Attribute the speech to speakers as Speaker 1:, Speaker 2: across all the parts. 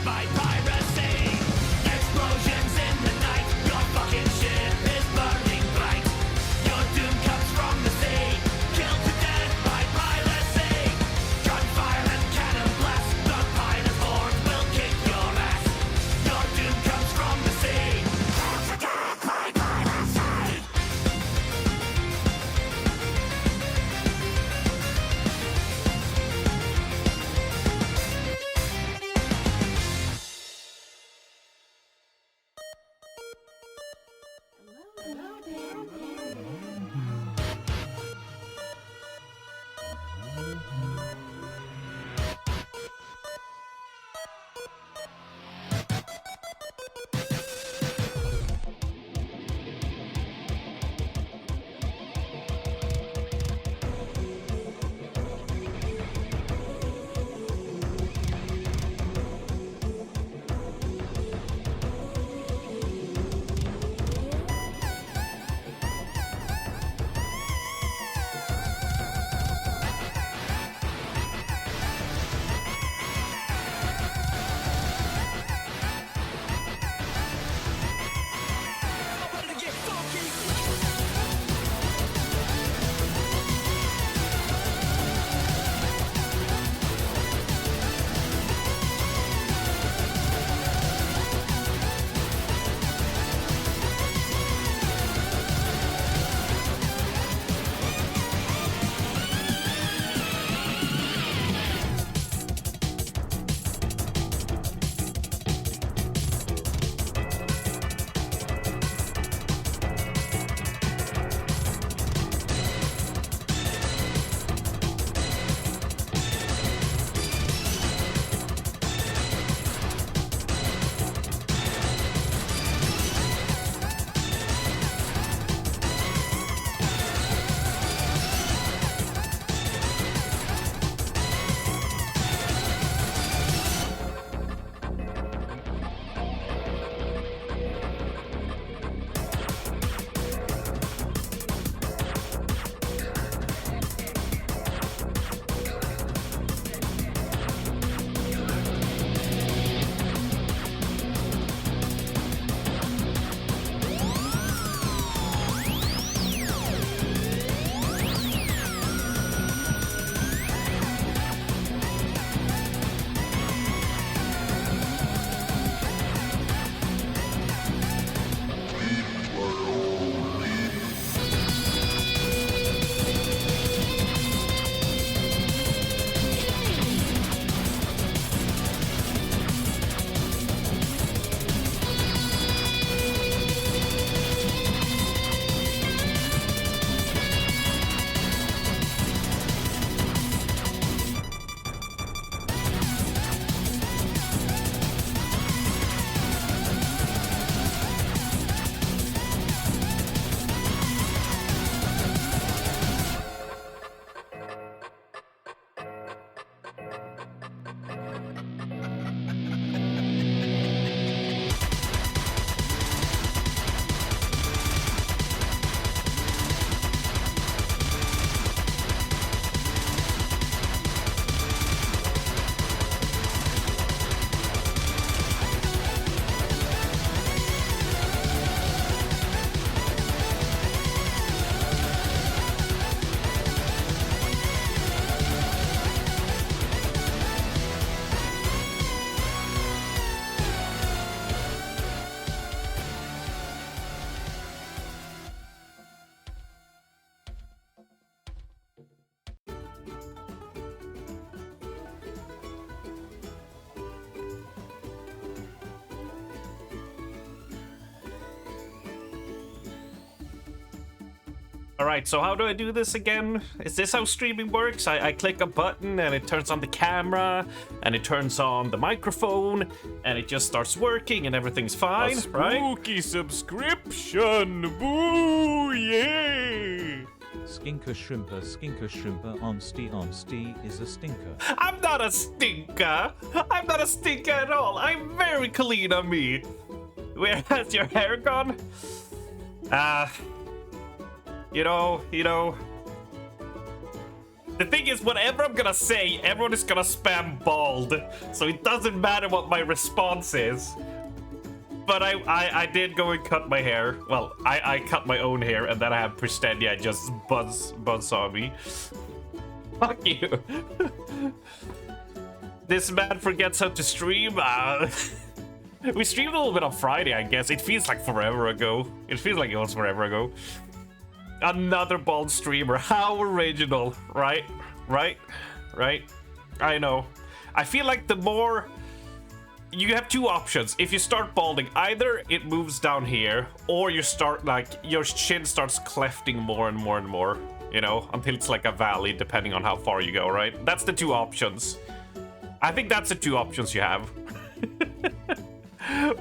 Speaker 1: by piracy. Explosions in the night, your fucking ship is burning bright. Your doom comes from the sea, killed to death by piracy. Gunfire and cannon blast, the pirate horde will kick your ass. Your doom comes from the sea, killed to death by piracy.
Speaker 2: Alright, so how do I do this again? Is this how streaming works? I click a button and it turns on the camera and it turns on the microphone and it just starts working and everything's fine, right?
Speaker 3: Spooky subscription! Boo! Yay!
Speaker 4: Skinker shrimper on Onsty is a stinker.
Speaker 2: I'm not a stinker! I'm not a stinker at all! I'm very clean on me! Where has your hair gone? You know, The thing is, whatever I'm gonna say, everyone is gonna spam bald. So it doesn't matter what my response is. But I did go and cut my hair. Well, I cut my own hair, and then I have Pristedia just buzz on me. Fuck you. This man forgets how to stream. We streamed a little bit on Friday, I guess. It feels like forever ago. It feels like it was forever ago. Another bald streamer. How original, right? Right? Right? I know. I feel like the more... You have two options. If you start balding, either it moves down here, or you start, like, your chin starts clefting more and more and more, you know, until it's like a valley, depending on how far you go, right? That's the two options. I think that's the two options you have.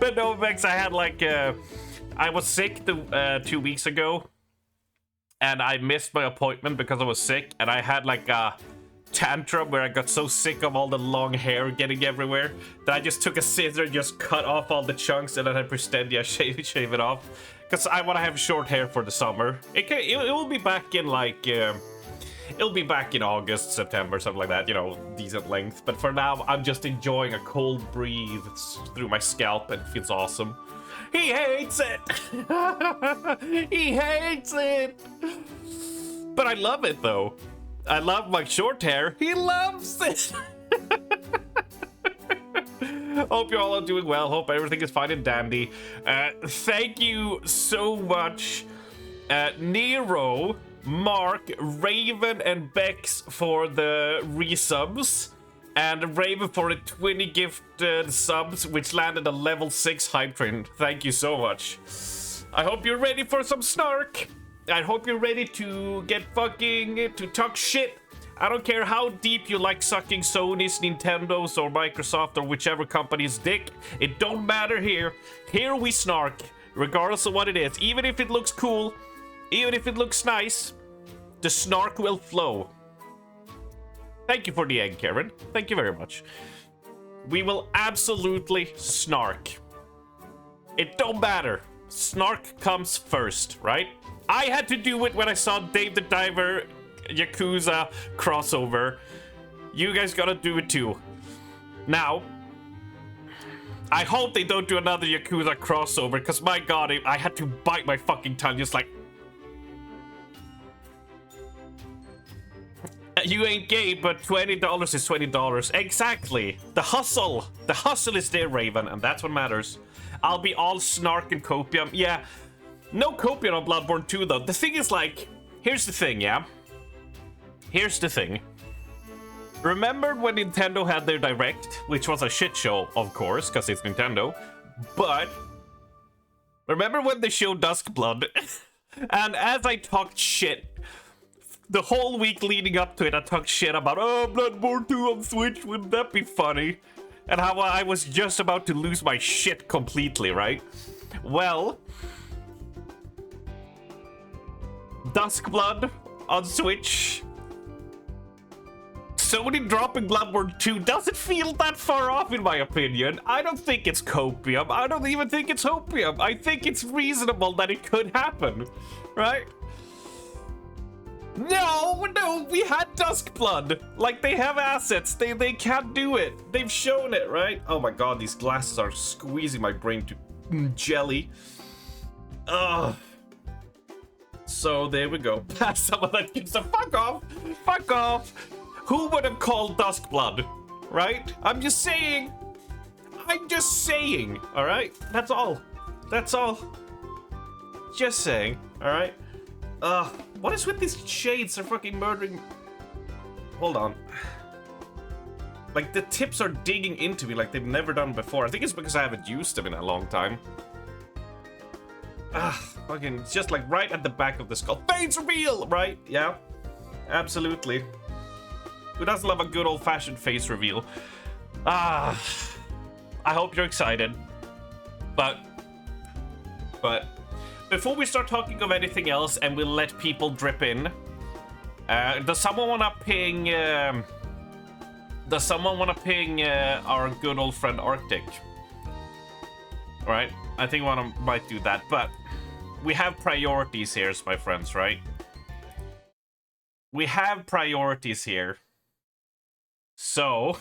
Speaker 2: But no, Vex, I had, like, I was sick 2 weeks ago, and I missed my appointment because I was sick, and I had, like, a tantrum where I got so sick of all the long hair getting everywhere that I just took a scissor and just cut off all the chunks, and then I Pristedia shave it off because I want to have short hair for the summer. It will be back in like it'll be back in August, September, something like that, you know, decent length. But for now, I'm just enjoying a cold breeze through my scalp, and it feels awesome. He hates it. He hates it. But I love it though. I love my short hair. He loves it. Hope you all are doing well. Hope everything is fine and dandy. Thank you so much, Nero, Mark, Raven, and Bex for the resubs. And Raven for the 20 gifted subs, which landed a level 6 hype train. Thank you so much. I hope you're ready for some snark. I hope you're ready to get fucking... to talk shit. I don't care how deep you like sucking Sony's, Nintendo's, or Microsoft, or whichever company's dick. It don't matter here. Here we snark, regardless of what it is. Even if it looks cool, even if it looks nice, the snark will flow. Thank you for the egg, Karen. Thank you very much. We will absolutely snark. It don't matter. Snark comes first, right? I had to do it when I saw Dave the Diver Yakuza crossover. You guys gotta do it too. Now, I hope they don't do another Yakuza crossover, because my god, I had to bite my fucking tongue just like... You ain't gay, but $20 is $20. Exactly. The hustle. The hustle is there, Raven, and that's what matters. I'll be all snark and copium. Yeah. No copium on Bloodborne 2, though. The thing is, like, here's the thing, yeah? Here's the thing. Remember when Nintendo had their Direct, which was a shit show, of course, because it's Nintendo, but remember when they showed Duskblood? And as I talked shit, the whole week leading up to it, I talked shit about, oh, Bloodborne 2 on Switch, wouldn't that be funny? And how I was just about to lose my shit completely, right? Well... Duskblood on Switch. Sony dropping Bloodborne 2 doesn't feel that far off, in my opinion. I don't think it's copium. I don't even think it's hopium. I think it's reasonable that it could happen, right? No, we had Duskblood. Like, they have assets. They can do it. They've shown it, right? Oh my god, these glasses are squeezing my brain to jelly. Ugh. So there we go. Some of that gives a fuck off. Fuck off. Who would have called Duskblood? Right? I'm just saying. I'm just saying. All right? That's all. That's all. Just saying. All right? What is with these shades? They're fucking murdering. Hold on. Like, the tips are digging into me like they've never done before. I think it's because I haven't used them in a long time. Fucking, it's just like right at the back of the skull. Face reveal, right? Yeah, absolutely. Who doesn't love a good old-fashioned face reveal? I hope you're excited. But before we start talking of anything else, and we'll let people drip in, does someone want to ping? Does someone want to ping our good old friend Arctic? All right, I think one might do that, but we have priorities here, my friends, right? we have priorities here. So,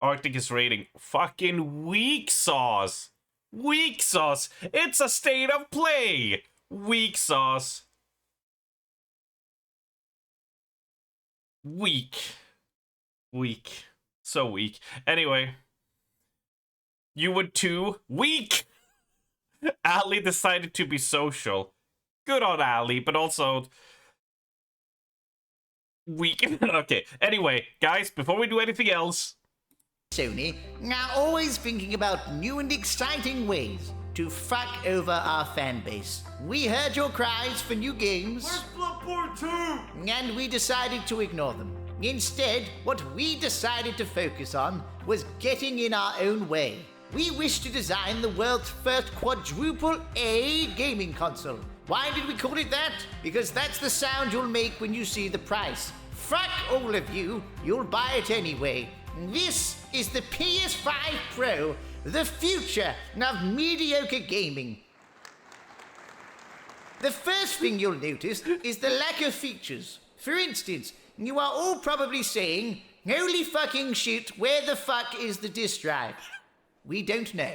Speaker 2: Arctic is rating fucking weak sauce. Weak sauce. It's a state of play. Weak sauce. Weak. Weak. So weak. Anyway. You would too. Weak. Ali decided to be social. Good on Ali, but also weak. Okay. Anyway, guys, before we do anything else,
Speaker 5: Sony are always thinking about new and exciting ways to fuck over our fan base. We heard your cries for new games.
Speaker 3: Bloodborne 2!
Speaker 5: And we decided to ignore them. Instead, what we decided to focus on was getting in our own way. We wish to design the world's first quadruple A gaming console. Why did we call it that? Because that's the sound you'll make when you see the price. Fuck all of you, you'll buy it anyway. This is the PS5 Pro, the future of mediocre gaming. The first thing you'll notice is the lack of features. For instance, you are all probably saying, holy fucking shit, where the fuck is the disk drive? We don't know.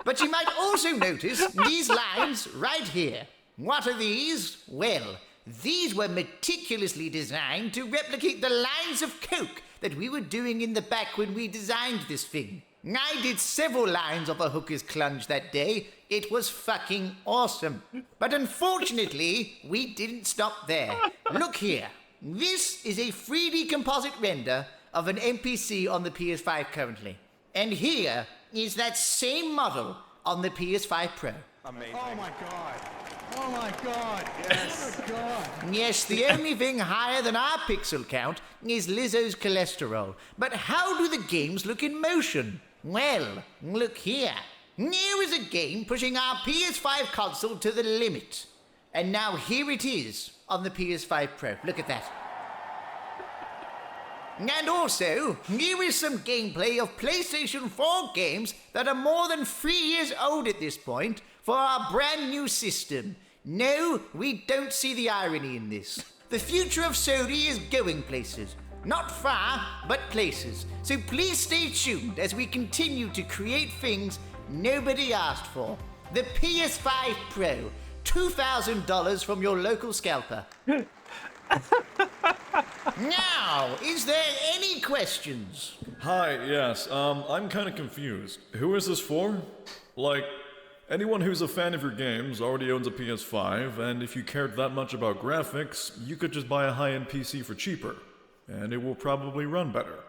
Speaker 5: But you might also notice these lines right here. What are these? Well, these were meticulously designed to replicate the lines of coke that we were doing in the back when we designed this thing. I did several lines of a hooker's clunge that day. It was fucking awesome. But unfortunately, we didn't stop there. Look here. This is a 3D composite render of an NPC on the PS5 currently. And here is that same model on the PS5 Pro.
Speaker 3: Amazing.
Speaker 6: Oh my god. Oh my god. Yes. Oh my god.
Speaker 5: Yes, the only thing higher than our pixel count is Lizzo's cholesterol. But how do the games look in motion? Well, look here. Here is a game pushing our PS5 console to the limit. And now here it is on the PS5 Pro. Look at that. And also, here is some gameplay of PlayStation 4 games that are more than 3 years old at this point for our brand new system. No, we don't see the irony in this. The future of Sony is going places. Not far, but places. So please stay tuned as we continue to create things nobody asked for. The PS5 Pro, $2,000 from your local scalper. Now, is there any questions?
Speaker 7: Hi, yes, I'm kind of confused. Who is this for? Like, anyone who's a fan of your games already owns a PS5, and if you cared that much about graphics, you could just buy a high-end PC for cheaper, and it will probably run better.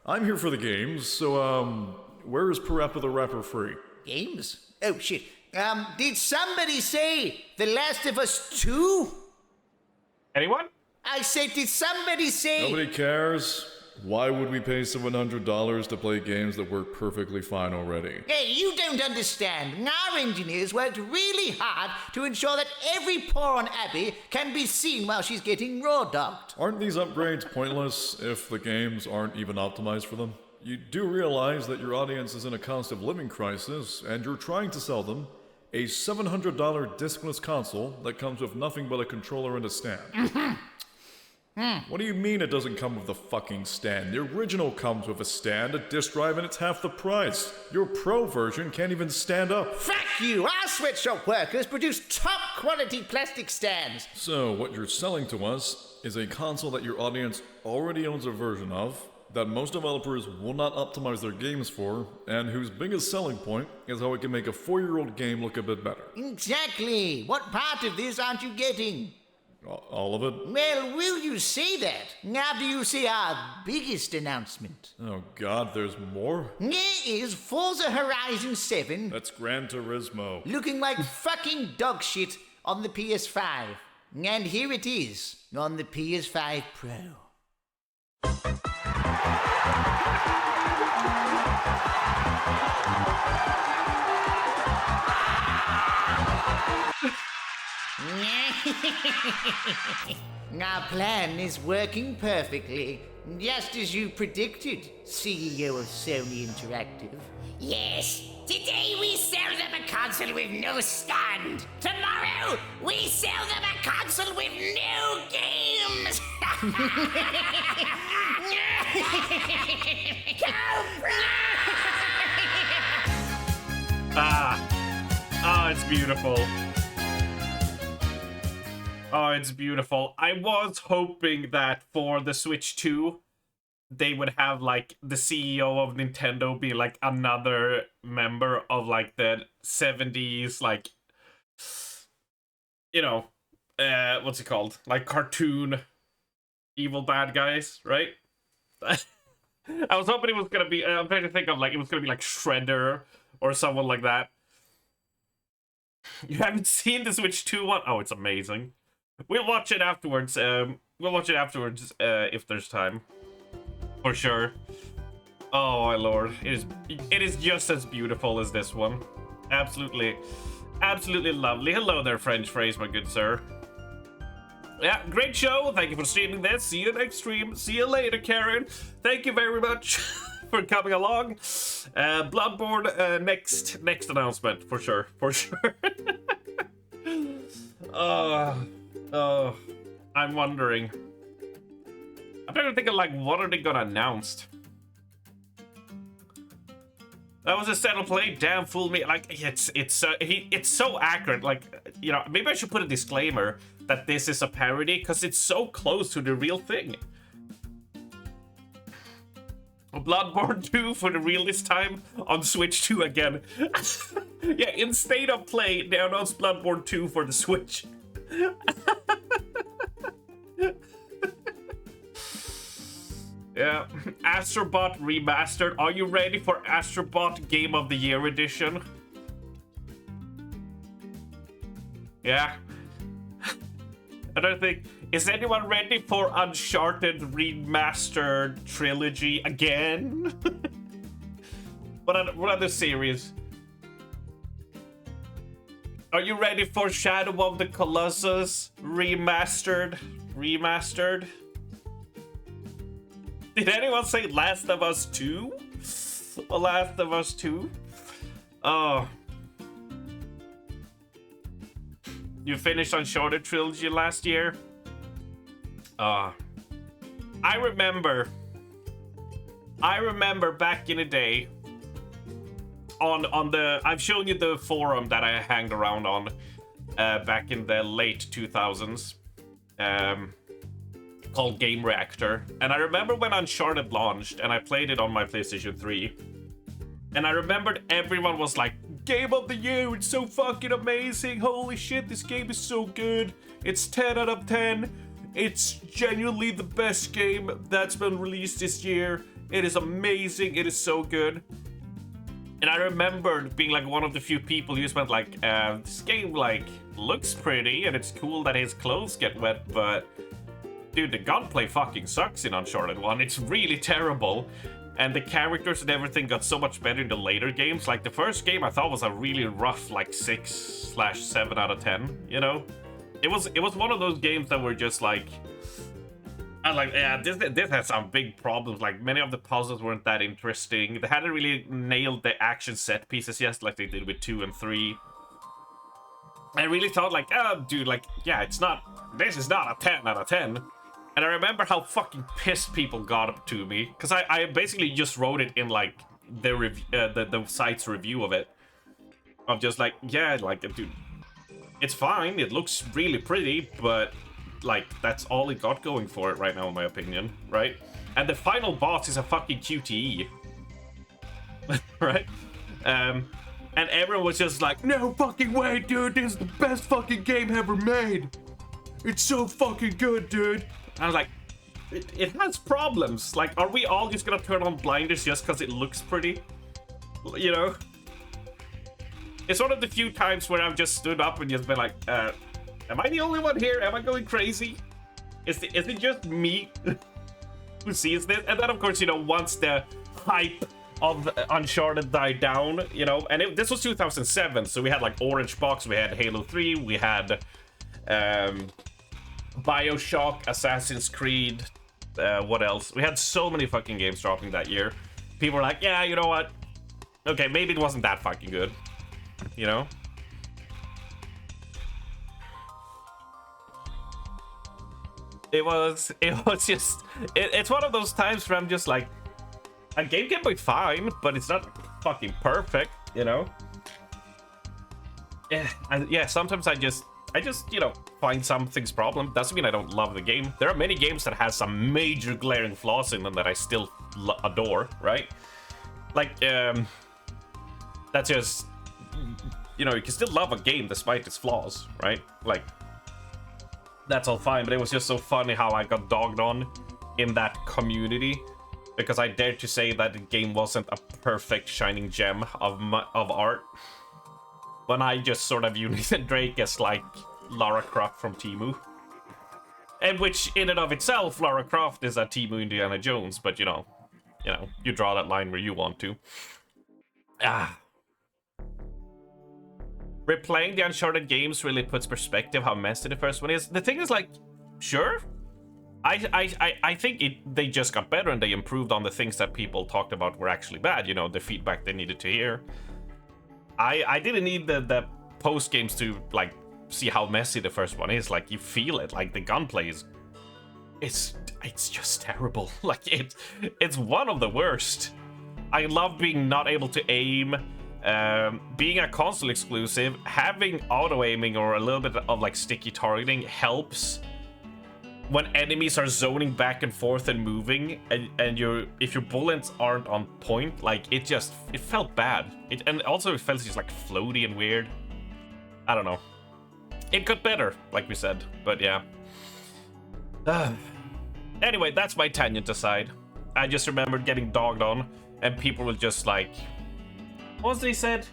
Speaker 7: I'm here for the games, so, where is Parappa the Rapper free?
Speaker 5: Games? Oh, shit. Did somebody say The Last of Us 2?
Speaker 2: anyone?
Speaker 5: I said, did somebody say...
Speaker 7: Nobody cares. Why would we pay $700 to play games that work perfectly fine already?
Speaker 5: Hey, you don't understand. Our engineers worked really hard to ensure that every pore on Abby can be seen while she's getting raw-dogged.
Speaker 7: Aren't these upgrades pointless if the games aren't even optimized for them? You do realize that your audience is in a cost of living crisis, and you're trying to sell them a $700 discless console that comes with nothing but a controller and a stand. What do you mean it doesn't come with a fucking stand? The original comes with a stand, a disk drive, and it's half the price. Your Pro version can't even stand up.
Speaker 5: Fuck you! Our sweatshop workers produce top-quality plastic stands.
Speaker 7: So, what you're selling to us is a console that your audience already owns a version of, that most developers will not optimize their games for, and whose biggest selling point is how it can make a 4-year-old game look a bit better.
Speaker 5: Exactly. What part of this aren't you getting?
Speaker 7: All of it?
Speaker 5: Well, will you say that after you see our biggest announcement?
Speaker 7: Oh god, there's more?
Speaker 5: Here is Forza Horizon 7
Speaker 7: That's Gran Turismo.
Speaker 5: looking like fucking dog shit on the PS5. And here it is on the PS5 Pro. Our plan is working perfectly. Just as you predicted, CEO of Sony Interactive.
Speaker 8: Yes, today we sell them a console with no stand. Tomorrow, we sell them a console with no games.
Speaker 2: Oh, it's beautiful. Oh, it's beautiful. I was hoping that for the Switch 2, they would have, like, the CEO of Nintendo be, like, another member of, like, the 70s, like, you know, what's it called? Like, cartoon evil bad guys, right? I was hoping it was gonna be, I'm trying to think of, like, it was gonna be, like, Shredder or someone like that. You haven't seen the Switch 2 one? Oh, it's amazing. We'll watch it afterwards. If there's time. For sure. Oh my lord. It is just as beautiful as this one. Absolutely. Absolutely lovely. Hello there, French phrase, my good sir. Yeah, great show. Thank you for streaming this. See you next stream. See you later, Karen. Thank you very much for coming along. Bloodborne, next announcement, for sure. For sure. I'm wondering. I'm trying to think of, like, what are they gonna announce? That was a settled play. Damn, fool me. Like, it's so accurate. Like, you know, maybe I should put a disclaimer that this is a parody because it's so close to the real thing. Bloodborne 2 for the real this time on Switch 2 again. Yeah, in State of Play, they announced Bloodborne 2 for the Switch. Yeah, Astrobot Remastered. Are you ready for Astrobot Game of the Year Edition? Yeah. I don't think... Is anyone ready for Uncharted Remastered Trilogy again? What other series? Are you ready for Shadow of the Colossus Remastered? Did anyone say Last of Us 2? Last of Us 2? Oh. You finished Uncharted Trilogy last year? I remember back in the day on the... I've shown you the forum that I hanged around on back in the late 2000s. Called Game Reactor. And I remember when Uncharted launched and I played it on my PlayStation 3. And I remembered everyone was like, Game of the Year, it's so fucking amazing. Holy shit, this game is so good. It's 10 out of 10. It's genuinely the best game that's been released this year. It is amazing. It is so good. And I remembered being like one of the few people who just went like, this game like looks pretty and it's cool that his clothes get wet, but dude, the gunplay fucking sucks in Uncharted 1. It's really terrible. And the characters and everything got so much better in the later games. Like the first game I thought was a really rough like 6/7 out of 10, you know? It was one of those games that were just like, I was like, yeah, this has some big problems. Like many of the puzzles weren't that interesting. They hadn't really nailed the action set pieces yet, like they did with 2 and 3. I really thought like, oh, dude, like, yeah, this is not a 10 out of 10. And I remember how fucking pissed people got up to me, because I basically just wrote it in like the site's review of it. Of just like, yeah, like, dude, it's fine, it looks really pretty, but like that's all it got going for it right now, in my opinion, right? And the final boss is a fucking QTE, right? And everyone was just like, no fucking way, dude, this is the best fucking game ever made. It's so fucking good, dude. And I was like, it has problems. Like, are we all just gonna turn on blinders just because it looks pretty? You know? It's one of the few times where I've just stood up and just been like, am I the only one here? Am I going crazy? Is it just me who sees this? And then, of course, you know, once the hype of Uncharted died down, you know, and this was 2007, so we had, like, Orange Box, we had Halo 3, we had, BioShock, Assassin's Creed, What else? We had so many fucking games dropping that year. People were like, yeah, you know what? Okay, maybe it wasn't that fucking good. You know? It was just... It's one of those times where I'm just like... A game can be fine, but it's not fucking perfect, you know? Yeah, sometimes I just, you know, find something's problem. Doesn't mean I don't love the game. There are many games that has some major glaring flaws in them that I still adore, right? Like, that's just, you know, you can still love a game despite its flaws, right? Like, that's all fine, but it was just so funny how I got dogged on in that community because I dared to say that the game wasn't a perfect shining gem of art. When I just sort of view Nathan Drake as like Lara Croft from Temu. And which in and of itself, Lara Croft is a Temu Indiana Jones, but you know, you draw that line where you want to. Replaying the Uncharted games really puts perspective how messy the first one is. The thing is, like, sure. I think they just got better and they improved on the things that people talked about were actually bad, you know, the feedback they needed to hear. I didn't need the post games to like see how messy the first one is. Like you feel it. Like the gunplay is, it's just terrible. Like it's one of the worst. I love being not able to aim, being a console exclusive. Having auto aiming or a little bit of like sticky targeting helps when enemies are zoning back and forth and moving, and if your bullets aren't on point, like it felt bad. And also it felt just like floaty and weird. I don't know. It got better, like we said, but yeah. Anyway, that's my tangent aside. I just remembered getting dogged on, and people were just like, what was they said?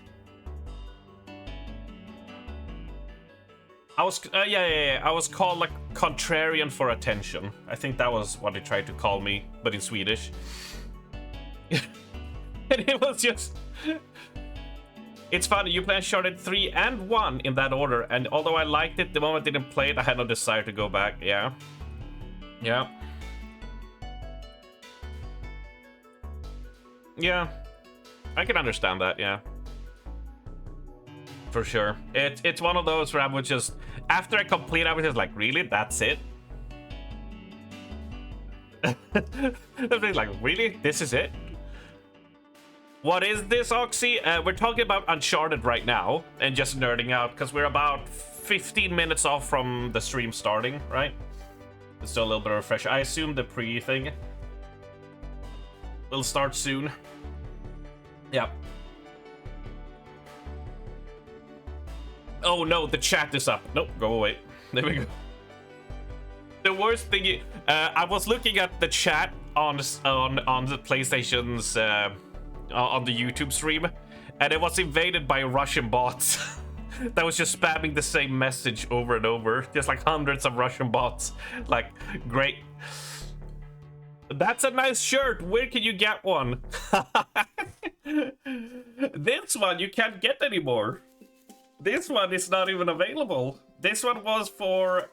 Speaker 2: I was I was called like contrarian for attention. I think that was what they tried to call me, but in Swedish. And it was just... It's funny, you play Uncharted 3 and 1 in that order, and although I liked it, the moment I didn't play it, I had no desire to go back. Yeah. Yeah. Yeah. I can understand that, yeah. For sure. It's one of those where I would just... After I complete, I was just like, really? That's it? I was like, really? This is it? What is this, Oxy? We're talking about Uncharted right now, and just nerding out, because we're about 15 minutes off from the stream starting, right? It's still a little bit of a refresher. I assume the pre-thing will start soon. Yeah. Oh no, the chat is up. Nope, go away. There we go. The worst thing, I was looking at the chat on the PlayStation's on the YouTube stream, and it was invaded by Russian bots that was just spamming the same message over and over, just like hundreds of Russian bots. Like, great. That's a nice shirt. Where can you get one? This one you can't get anymore. This one is not even available. This one was for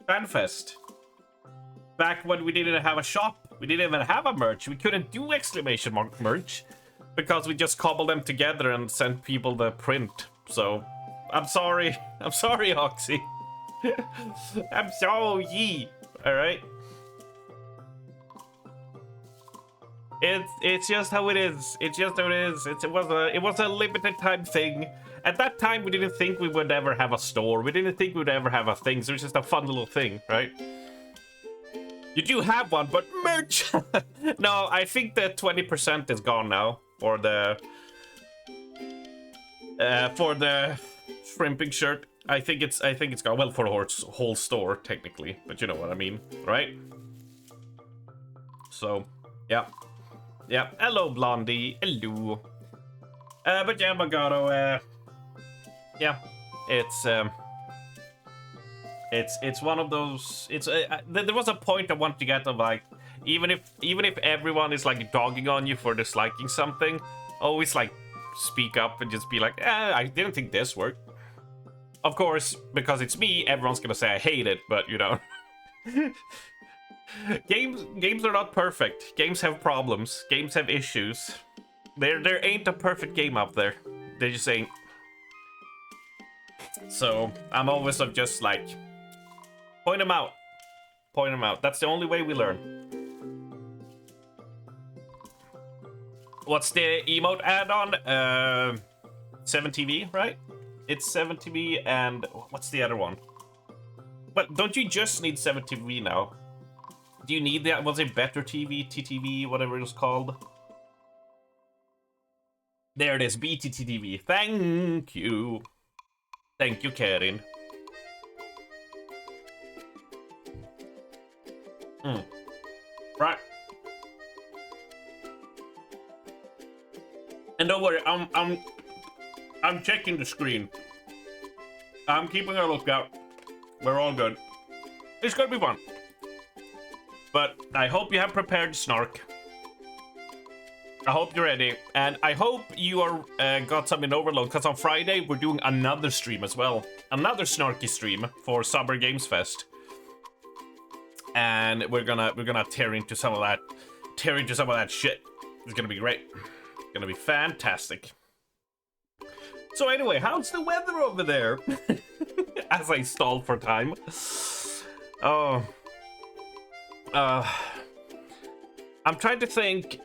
Speaker 2: FanFest. Back when we didn't have a shop, we didn't even have a merch. We couldn't do exclamation mark merch because we just cobbled them together and sent people the print. So, I'm sorry. I'm sorry, Oxy. I'm sorry. All right. It's just how it is. It's just how it is. It was a limited time thing. At that time, we didn't think we would ever have a store. We didn't think we would ever have a thing. So it was just a fun little thing, right? You do have one, but merch. No, I think the 20% is gone now for the shrimping shirt. I think it's gone. Well, for the whole store technically, but you know what I mean, right? So, yeah. Yeah, hello, Blondie. Hello. But yeah, Magato, yeah, it's one of those. There was a point I wanted to get of like, even if everyone is like dogging on you for disliking something, always like speak up and just be like, I didn't think this worked. Of course, because it's me, everyone's gonna say I hate it, but you know. Games are not perfect. Games have problems. Games have issues. There ain't a perfect game out there. They just ain't. So I'm always of just like, point them out. Point them out. That's the only way we learn. What's the emote add-on? 7TV, right? It's 7TV and what's the other one? But don't you just need 7TV now? Do you need that? Was it Better TV, TTV, whatever it was called? There it is, BTTV. Thank you. Thank you, Karin. Right. And don't worry, I'm checking the screen. I'm keeping a lookout. We're all good. It's gonna be fun. But I hope you have prepared snark. I hope you're ready, and I hope you are got some in overload, because on Friday we're doing another stream as well, another snarky stream for Summer Games Fest, and we're gonna tear into some of that shit. It's gonna be great. It's gonna be fantastic. So anyway, how's the weather over there? As I stall for time. Oh. I'm trying to think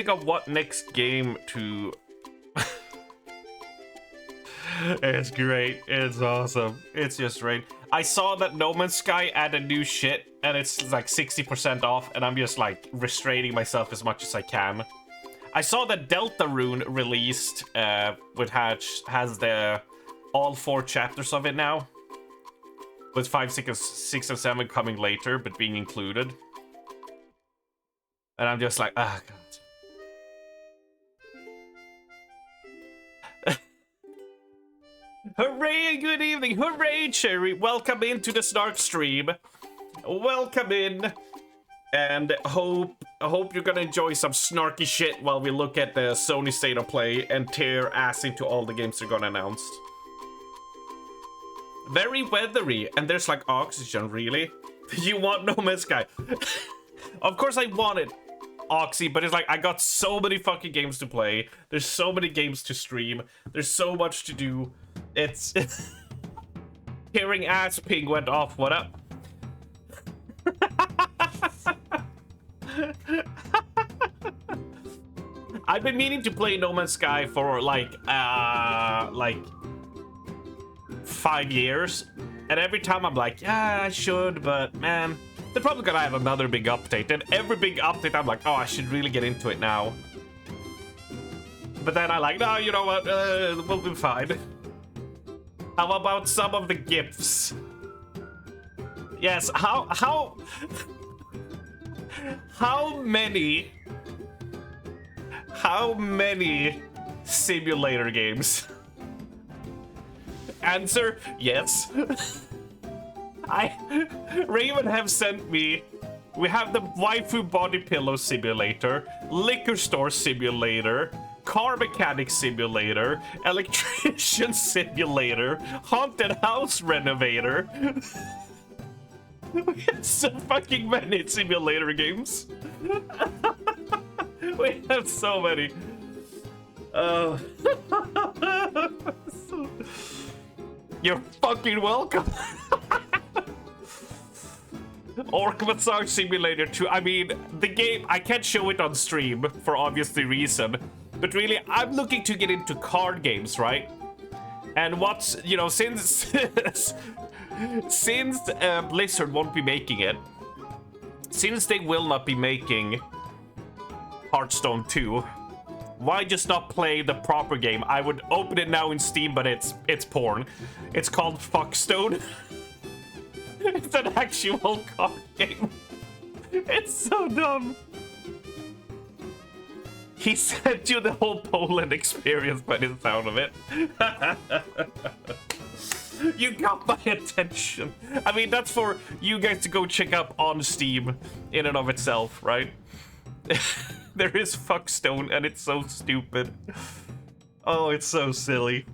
Speaker 2: of what next game to... It's great. It's awesome. It's just great. I saw that No Man's Sky added new shit, and it's like 60% off, and I'm just like restraining myself as much as I can. I saw that Deltarune released, which has the all 4 chapters of it now. With 5, 6, and 7 coming later, but being included. And I'm just like, ah, God. Hooray and good evening! Hooray, Cherry! Welcome into the Snark stream. Welcome in. And I hope you're gonna enjoy some snarky shit while we look at the Sony State of Play and tear ass into all the games they're gonna announce. Very weathery, and there's like oxygen, really? You want No Man's Sky? Of course I wanted Oxy, but it's like I got so many fucking games to play. There's so many games to stream. There's so much to do. It's... Hearing ass ping went off, what up? I've been meaning to play No Man's Sky for like 5 years, and every time I'm like, yeah, I should, but man, they're probably gonna have another big update, and every big update I'm like, oh, I should really get into it now. But then I like, no, you know what, we'll be fine. How about some of the gifts? Yes, how many simulator games? Answer, yes. Raven have sent me, we have the waifu body pillow simulator, liquor store simulator, car mechanic simulator, electrician simulator, haunted house renovator. We have so fucking many simulator games. We have so many. You're fucking welcome. Orc Massage Simulator 2. I mean, the game, I can't show it on stream for obviously reason. But really, I'm looking to get into card games, right? And what's, you know, since Blizzard won't be making it, since they will not be making Hearthstone 2, why just not play the proper game? I would open it now in Steam, but it's porn. It's called Fuckstone. It's an actual card game. It's so dumb. He sent you the whole Poland experience by the sound of it. You got my attention. I mean, that's for you guys to go check up on Steam in and of itself, right? There is Fuckstone, and it's so stupid. Oh, it's so silly.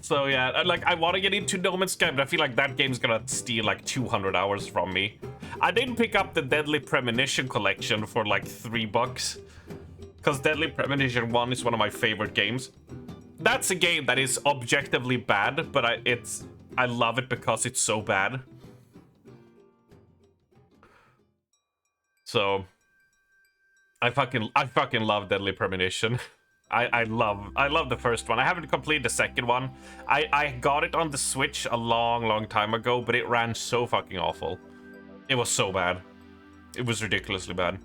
Speaker 2: So yeah, I want to get into No Man's Sky, but I feel like that game's gonna steal like 200 hours from me. I didn't pick up the Deadly Premonition collection for like $3, because Deadly Premonition 1 is one of my favorite games. That's a game that is objectively bad, but I love it because it's so bad. So I fucking love Deadly Premonition. I love the first one. I haven't completed the second one. I got it on the Switch a long time ago, but it ran so fucking awful. It was so bad. It was ridiculously bad.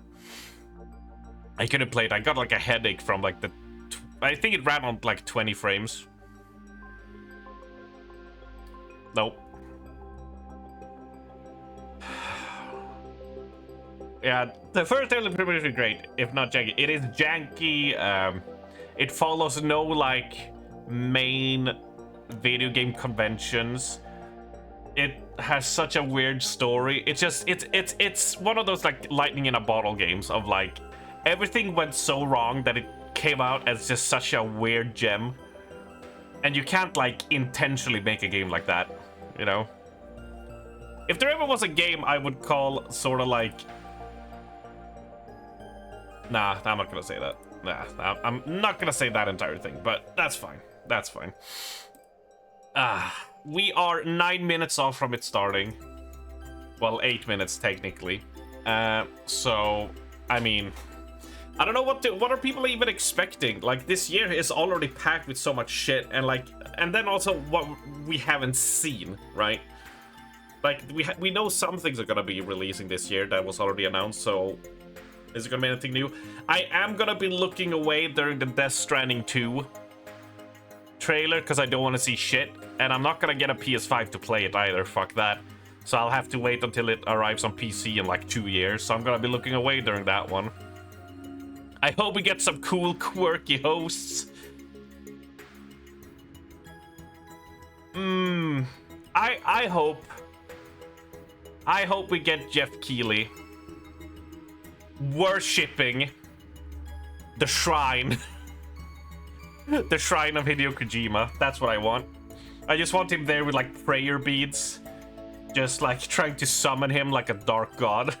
Speaker 2: I couldn't play it. I got like a headache from like I think it ran on like 20 frames. Nope. Yeah, the first Deadly Premonition is great, if not janky. It is janky. It follows no like main video game conventions. It has such a weird story. It's one of those like lightning in a bottle games of like everything went so wrong that it came out as just such a weird gem. And you can't like intentionally make a game like that, you know? If there ever was a game I would call sort of like... Nah, I'm not gonna say that. Nah, I'm not gonna say that entire thing, but that's fine. That's fine. We are 9 minutes off from it starting. Well, 8 minutes technically. So, I mean, I don't know what are people even expecting. Like, this year is already packed with so much shit, and then also what we haven't seen, right? Like, we know some things are gonna be releasing this year that was already announced, so is it gonna be anything new? I am gonna be looking away during the Death Stranding 2 trailer because I don't want to see shit, and I'm not gonna get a PS5 to play it either. Fuck that. So I'll have to wait until it arrives on PC in like 2 years. So I'm gonna be looking away during that one. I hope we get some cool, quirky hosts. I hope we get Jeff Keighley worshipping the shrine. The shrine of Hideo Kojima. That's what I want. I just want him there with like prayer beads, just like trying to summon him like a dark god.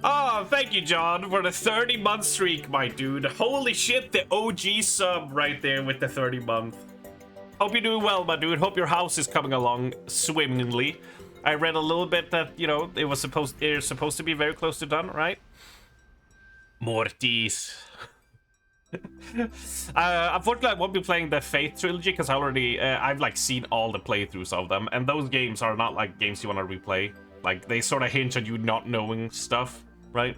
Speaker 2: Oh, thank you, John, for the 30-month streak, my dude. Holy shit, the OG sub right there with the 30-month. Hope you're doing well, my dude. Hope your house is coming along swimmingly. I read a little bit that, you know, it's supposed to be very close to done, right? Mortis. Unfortunately, I won't be playing the Faith trilogy because I've like seen all the playthroughs of them, and those games are not like games you want to replay. Like, they sort of hinge on you not knowing stuff, right?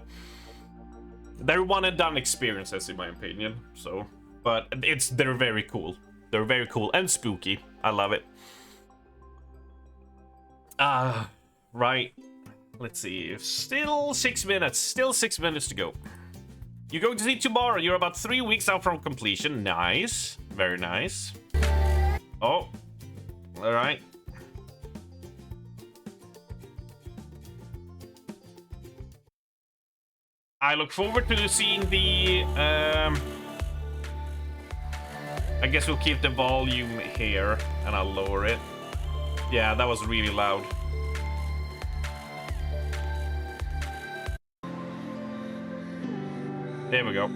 Speaker 2: They're one and done experiences, in my opinion. So, but they're very cool. They're very cool and spooky. I love it. Right. Let's see. Still 6 minutes. Still 6 minutes to go. You're going to see tomorrow. You're about 3 weeks out from completion. Nice. Very nice. Oh. All right. I look forward to seeing the... I guess we'll keep the volume here, and I'll lower it. Yeah, that was really loud. There we go.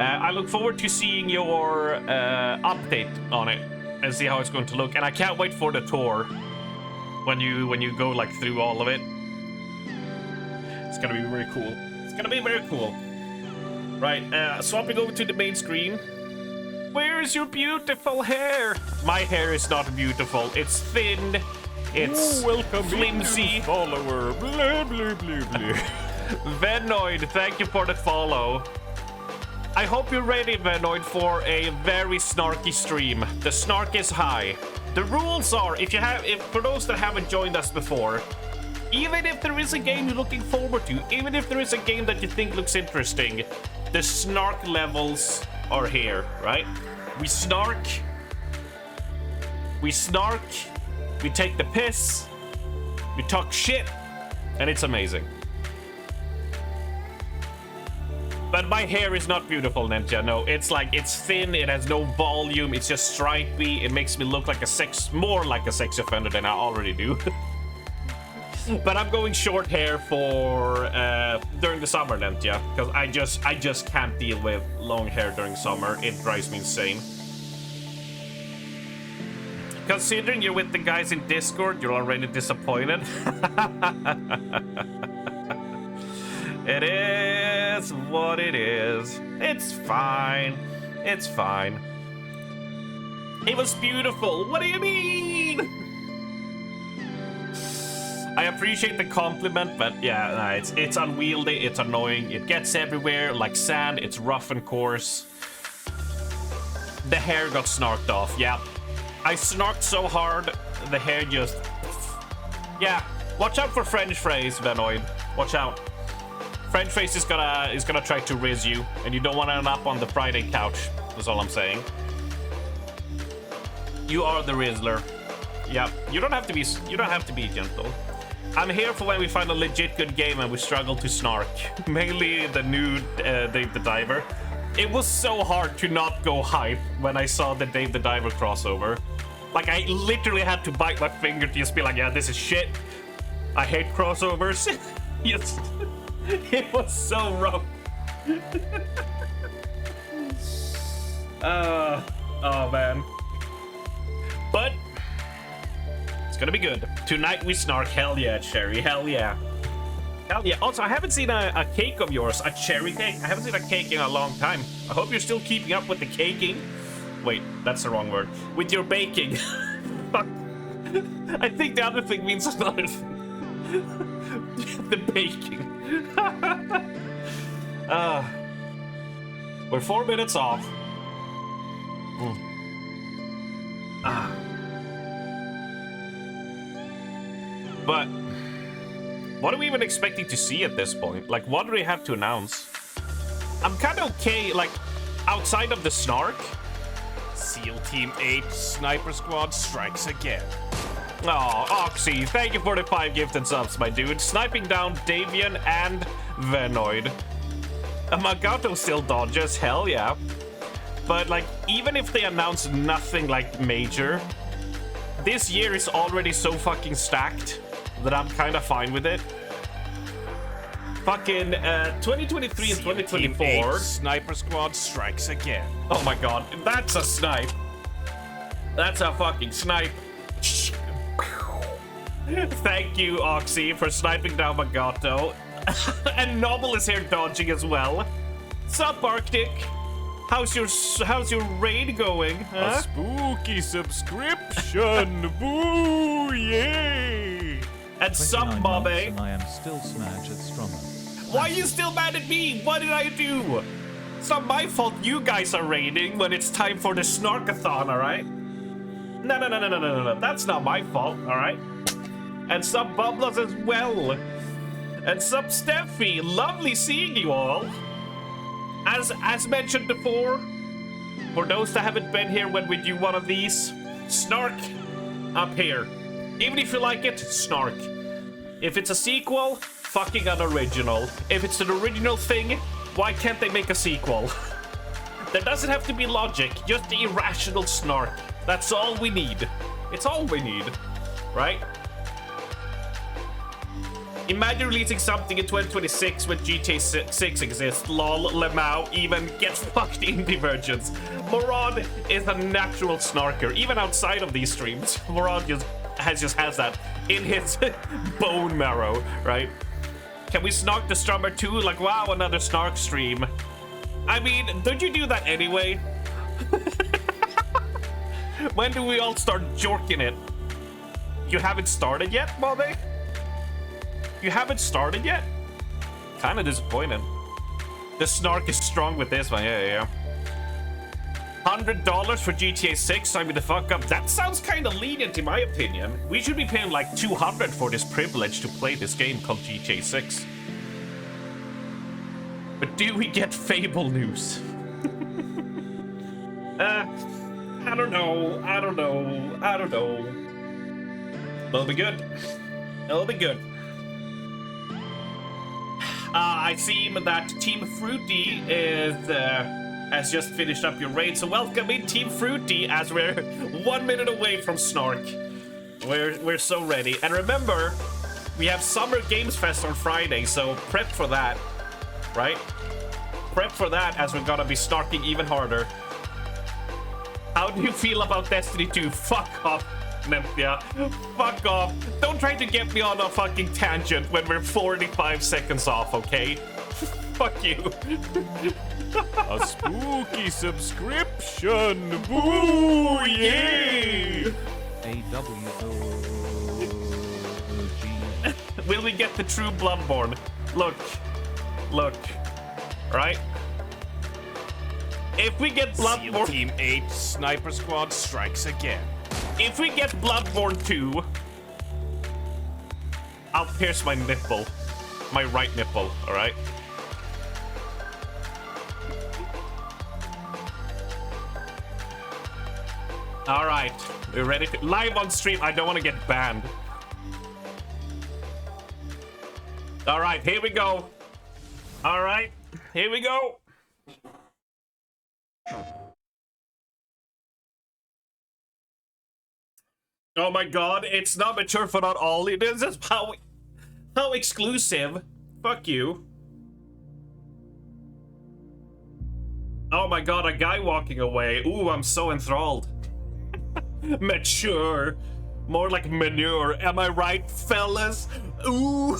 Speaker 2: I look forward to seeing your update on it and see how it's going to look. And I can't wait for the tour when you go like through all of it. It's gonna be very cool. It's gonna be very cool. Right, swapping over to the main screen. Where is your beautiful hair? My hair is not beautiful. It's thin. It's flimsy.
Speaker 7: Follower. Blah, blah, blah, blah.
Speaker 2: Venoid, thank you for the follow. I hope you're ready, Venoid, for a very snarky stream. The snark is high. The rules are, for those that haven't joined us before, even if there is a game you're looking forward to, even if there is a game that you think looks interesting, the snark levels are here, right? We snark, we take the piss, we talk shit, And it's amazing. But my hair is not beautiful, Ninja. No, it's like, it's thin, it has no volume, it's just stripy. It makes me look like more like a sex offender than I already do. But I'm going short hair for during the summer, Ninja, because I just can't deal with long hair during summer. It drives me insane. Considering you're with the guys in Discord, you're already disappointed. It is what it is. It's fine. It's fine. It was beautiful. What do you mean? I appreciate the compliment, but yeah, nah, it's unwieldy, it's annoying, it gets everywhere like sand, it's rough and coarse. The hair got snarked off, yeah. I snarked so hard, the hair just... Yeah, watch out for French phrase, Venoid. Watch out. French phrase is gonna try to riz you, and you don't want to end up on the Friday couch. That's all I'm saying. You are the Rizzler. Yeah, you don't have to be gentle. I'm here for when we find a legit good game and we struggle to snark. Mainly the new Dave the Diver. It was so hard to not go hype when I saw the Dave the Diver crossover. Like, I literally had to bite my finger to just be like, yeah, this is shit. I hate crossovers. Yes. It was so rough. Oh man. But it's gonna be good. Tonight we snark. Hell yeah, Cherry. Hell yeah. Hell yeah. Also, I haven't seen a cake of yours. A cherry cake. I haven't seen a cake in a long time. I hope you're still keeping up with the caking. Wait, that's the wrong word. With your baking. Fuck. I think the other thing means another thing. The baking. We're 4 minutes off. But what are we even expecting to see at this point? Like, what do we have to announce? I'm kind of okay, like, outside of the snark. SEAL Team 8 Sniper Squad strikes again. Oh, Oxy, thank you for the 5 gifted subs, my dude. Sniping down Davian and Venoid. Magato still dodges, hell yeah. But, like, even if they announce nothing, like, major, this year is already so fucking stacked that I'm kind of fine with it. Fucking 2023 and 2024.
Speaker 3: Sniper Squad strikes again.
Speaker 2: Oh my god, that's a snipe. That's a fucking snipe. Thank you, Oxy, for sniping down Magato. And Noble is here dodging as well. Sup, Arctic? How's your raid going? Huh?
Speaker 3: A spooky subscription. Boo, yay!
Speaker 2: And sup,
Speaker 4: 29
Speaker 2: Bobby?
Speaker 4: months and I am still smash at Strum.
Speaker 2: Why are you still mad at me? What did I do? It's not my fault you guys are raiding when it's time for the Snarkathon, alright? No. That's not my fault, alright? And sup, Bubbles as well. And sup, Steffi. Lovely seeing you all. As mentioned before, for those that haven't been here when we do one of these, snark up here. Even if you like it, snark. If it's a sequel, fucking unoriginal. If it's an original thing, why can't they make a sequel? There doesn't have to be logic, just the irrational snark. That's all we need. It's all we need, right? Imagine releasing something in 2026 when GTA 6 exists. Lol, Lemao even gets fucked indie versions. Moron is a natural snarker, even outside of these streams. Moron just has that in his bone marrow, right? Can we snark the Strummer too? Like, wow, another snark stream. I mean, don't you do that anyway? When do we all start jorking it? You haven't started yet, Bobby? You haven't started yet? Kinda disappointed. The snark is strong with this one, yeah. $100 for GTA 6, sign me the fuck up. That sounds kinda lenient in my opinion. We should be paying like $200 for this privilege to play this game called GTA 6. But do we get Fable news? I don't know. It'll be good. It'll be good. I see that Team Fruity has just finished up your raid, so welcome in Team Fruity as we're 1 minute away from Snark. We're so ready. And remember, we have Summer Games Fest on Friday, so prep for that, right? Prep for that as we're gonna be snarking even harder. How do you feel about Destiny 2? Fuck off, Nempia. Fuck off. Don't try to get me on a fucking tangent when we're 45 seconds off, okay? Fuck you.
Speaker 3: A spooky subscription. Boo! Yay!
Speaker 4: AWOG.
Speaker 2: Will we get the true Bloodborne? Look. Right? If we get
Speaker 3: SEAL
Speaker 2: Bloodborne...
Speaker 3: Team 8 Sniper Squad strikes again.
Speaker 2: If we get Bloodborne 2, I'll pierce my nipple. My right nipple, alright? Alright, we're ready to... Live on stream, I don't want to get banned. Alright, here we go. Alright, here we go. Oh my god, it's not mature for not all. This is how exclusive. Fuck you. Oh my god, a guy walking away. Ooh, I'm so enthralled. Mature. More like manure. Am I right, fellas? Ooh.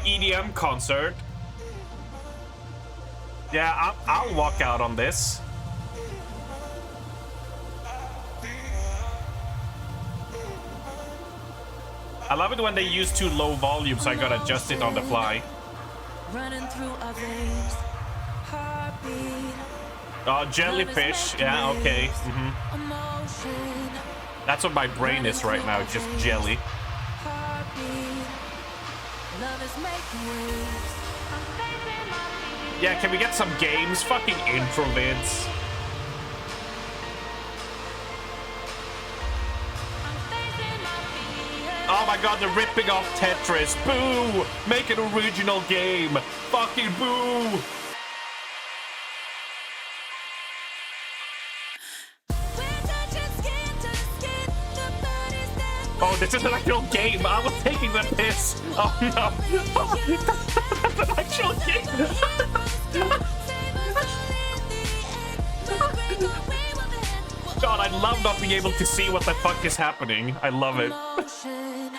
Speaker 2: EDM concert. Yeah, I'll walk out on this. I love it when they use too low volume, so I gotta adjust it on the fly.
Speaker 9: Running through our veins, heartbeat.
Speaker 2: Oh, jellyfish. Yeah, okay.
Speaker 9: Emotion,
Speaker 2: That's what my brain is right now, just jelly.
Speaker 9: heartbeat. Love is making waves. I'm facing my fears.
Speaker 2: Yeah, can we get some games? Fucking intro vids.
Speaker 9: I'm facing my fears.
Speaker 2: Oh my god, they're ripping off Tetris. Boo! Make an original game. Fucking boo!
Speaker 9: We're touching skin to skin. The body's that
Speaker 2: Oh, this is an actual game. I was taking the piss. Oh no. That's an actual game. God, I love not being able to see what the fuck is happening. I love it.
Speaker 9: Emotion,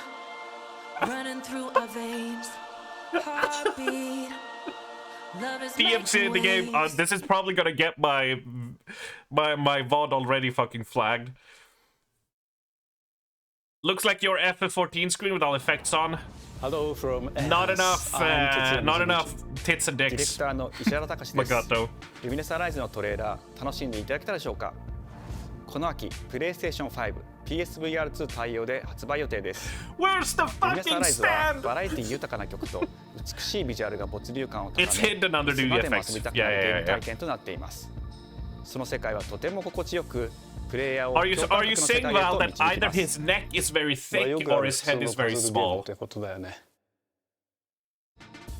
Speaker 9: running through our veins, heartbeat. Love is
Speaker 2: DMC in the
Speaker 9: making
Speaker 2: game.
Speaker 9: waves.
Speaker 2: This is probably gonna get my VOD already fucking flagged. Looks like your FF14 screen with all effects on.
Speaker 10: Hello from
Speaker 2: Not enough. Not enough tits and
Speaker 10: ディレク
Speaker 2: dicks.
Speaker 10: ターの石原隆です
Speaker 2: Magato.
Speaker 10: ルミネスアライズのトレーラー楽しんでいただけたでしょうか。この秋プレイステーション5 PSVR2 対応で発売予定です。
Speaker 2: Where's the
Speaker 10: ルミネスア
Speaker 2: fucking
Speaker 10: ライズは
Speaker 2: stand?
Speaker 10: バラエティ豊かな曲と美しいビジュアルが没入感を高め
Speaker 2: It's hidden under
Speaker 10: い
Speaker 2: the
Speaker 10: つまでも
Speaker 2: effects.
Speaker 10: 遊びたく
Speaker 2: Yeah,
Speaker 10: なるゲー
Speaker 2: yeah,
Speaker 10: ム
Speaker 2: yeah.
Speaker 10: 体験となっています。その世界はとても心地よくプレイヤーを
Speaker 2: Are you
Speaker 10: 共感覚の
Speaker 2: saying,
Speaker 10: 世界へ
Speaker 2: Val,
Speaker 10: と
Speaker 2: that
Speaker 10: 導き
Speaker 2: either
Speaker 10: ます。
Speaker 2: his neck is very
Speaker 6: まあよ
Speaker 2: thick
Speaker 6: くあ
Speaker 2: or
Speaker 6: る
Speaker 2: his
Speaker 6: 普
Speaker 2: head
Speaker 6: 通
Speaker 2: is
Speaker 6: のパ
Speaker 2: very
Speaker 6: ズルゲーム
Speaker 2: small?
Speaker 6: ってことだよね。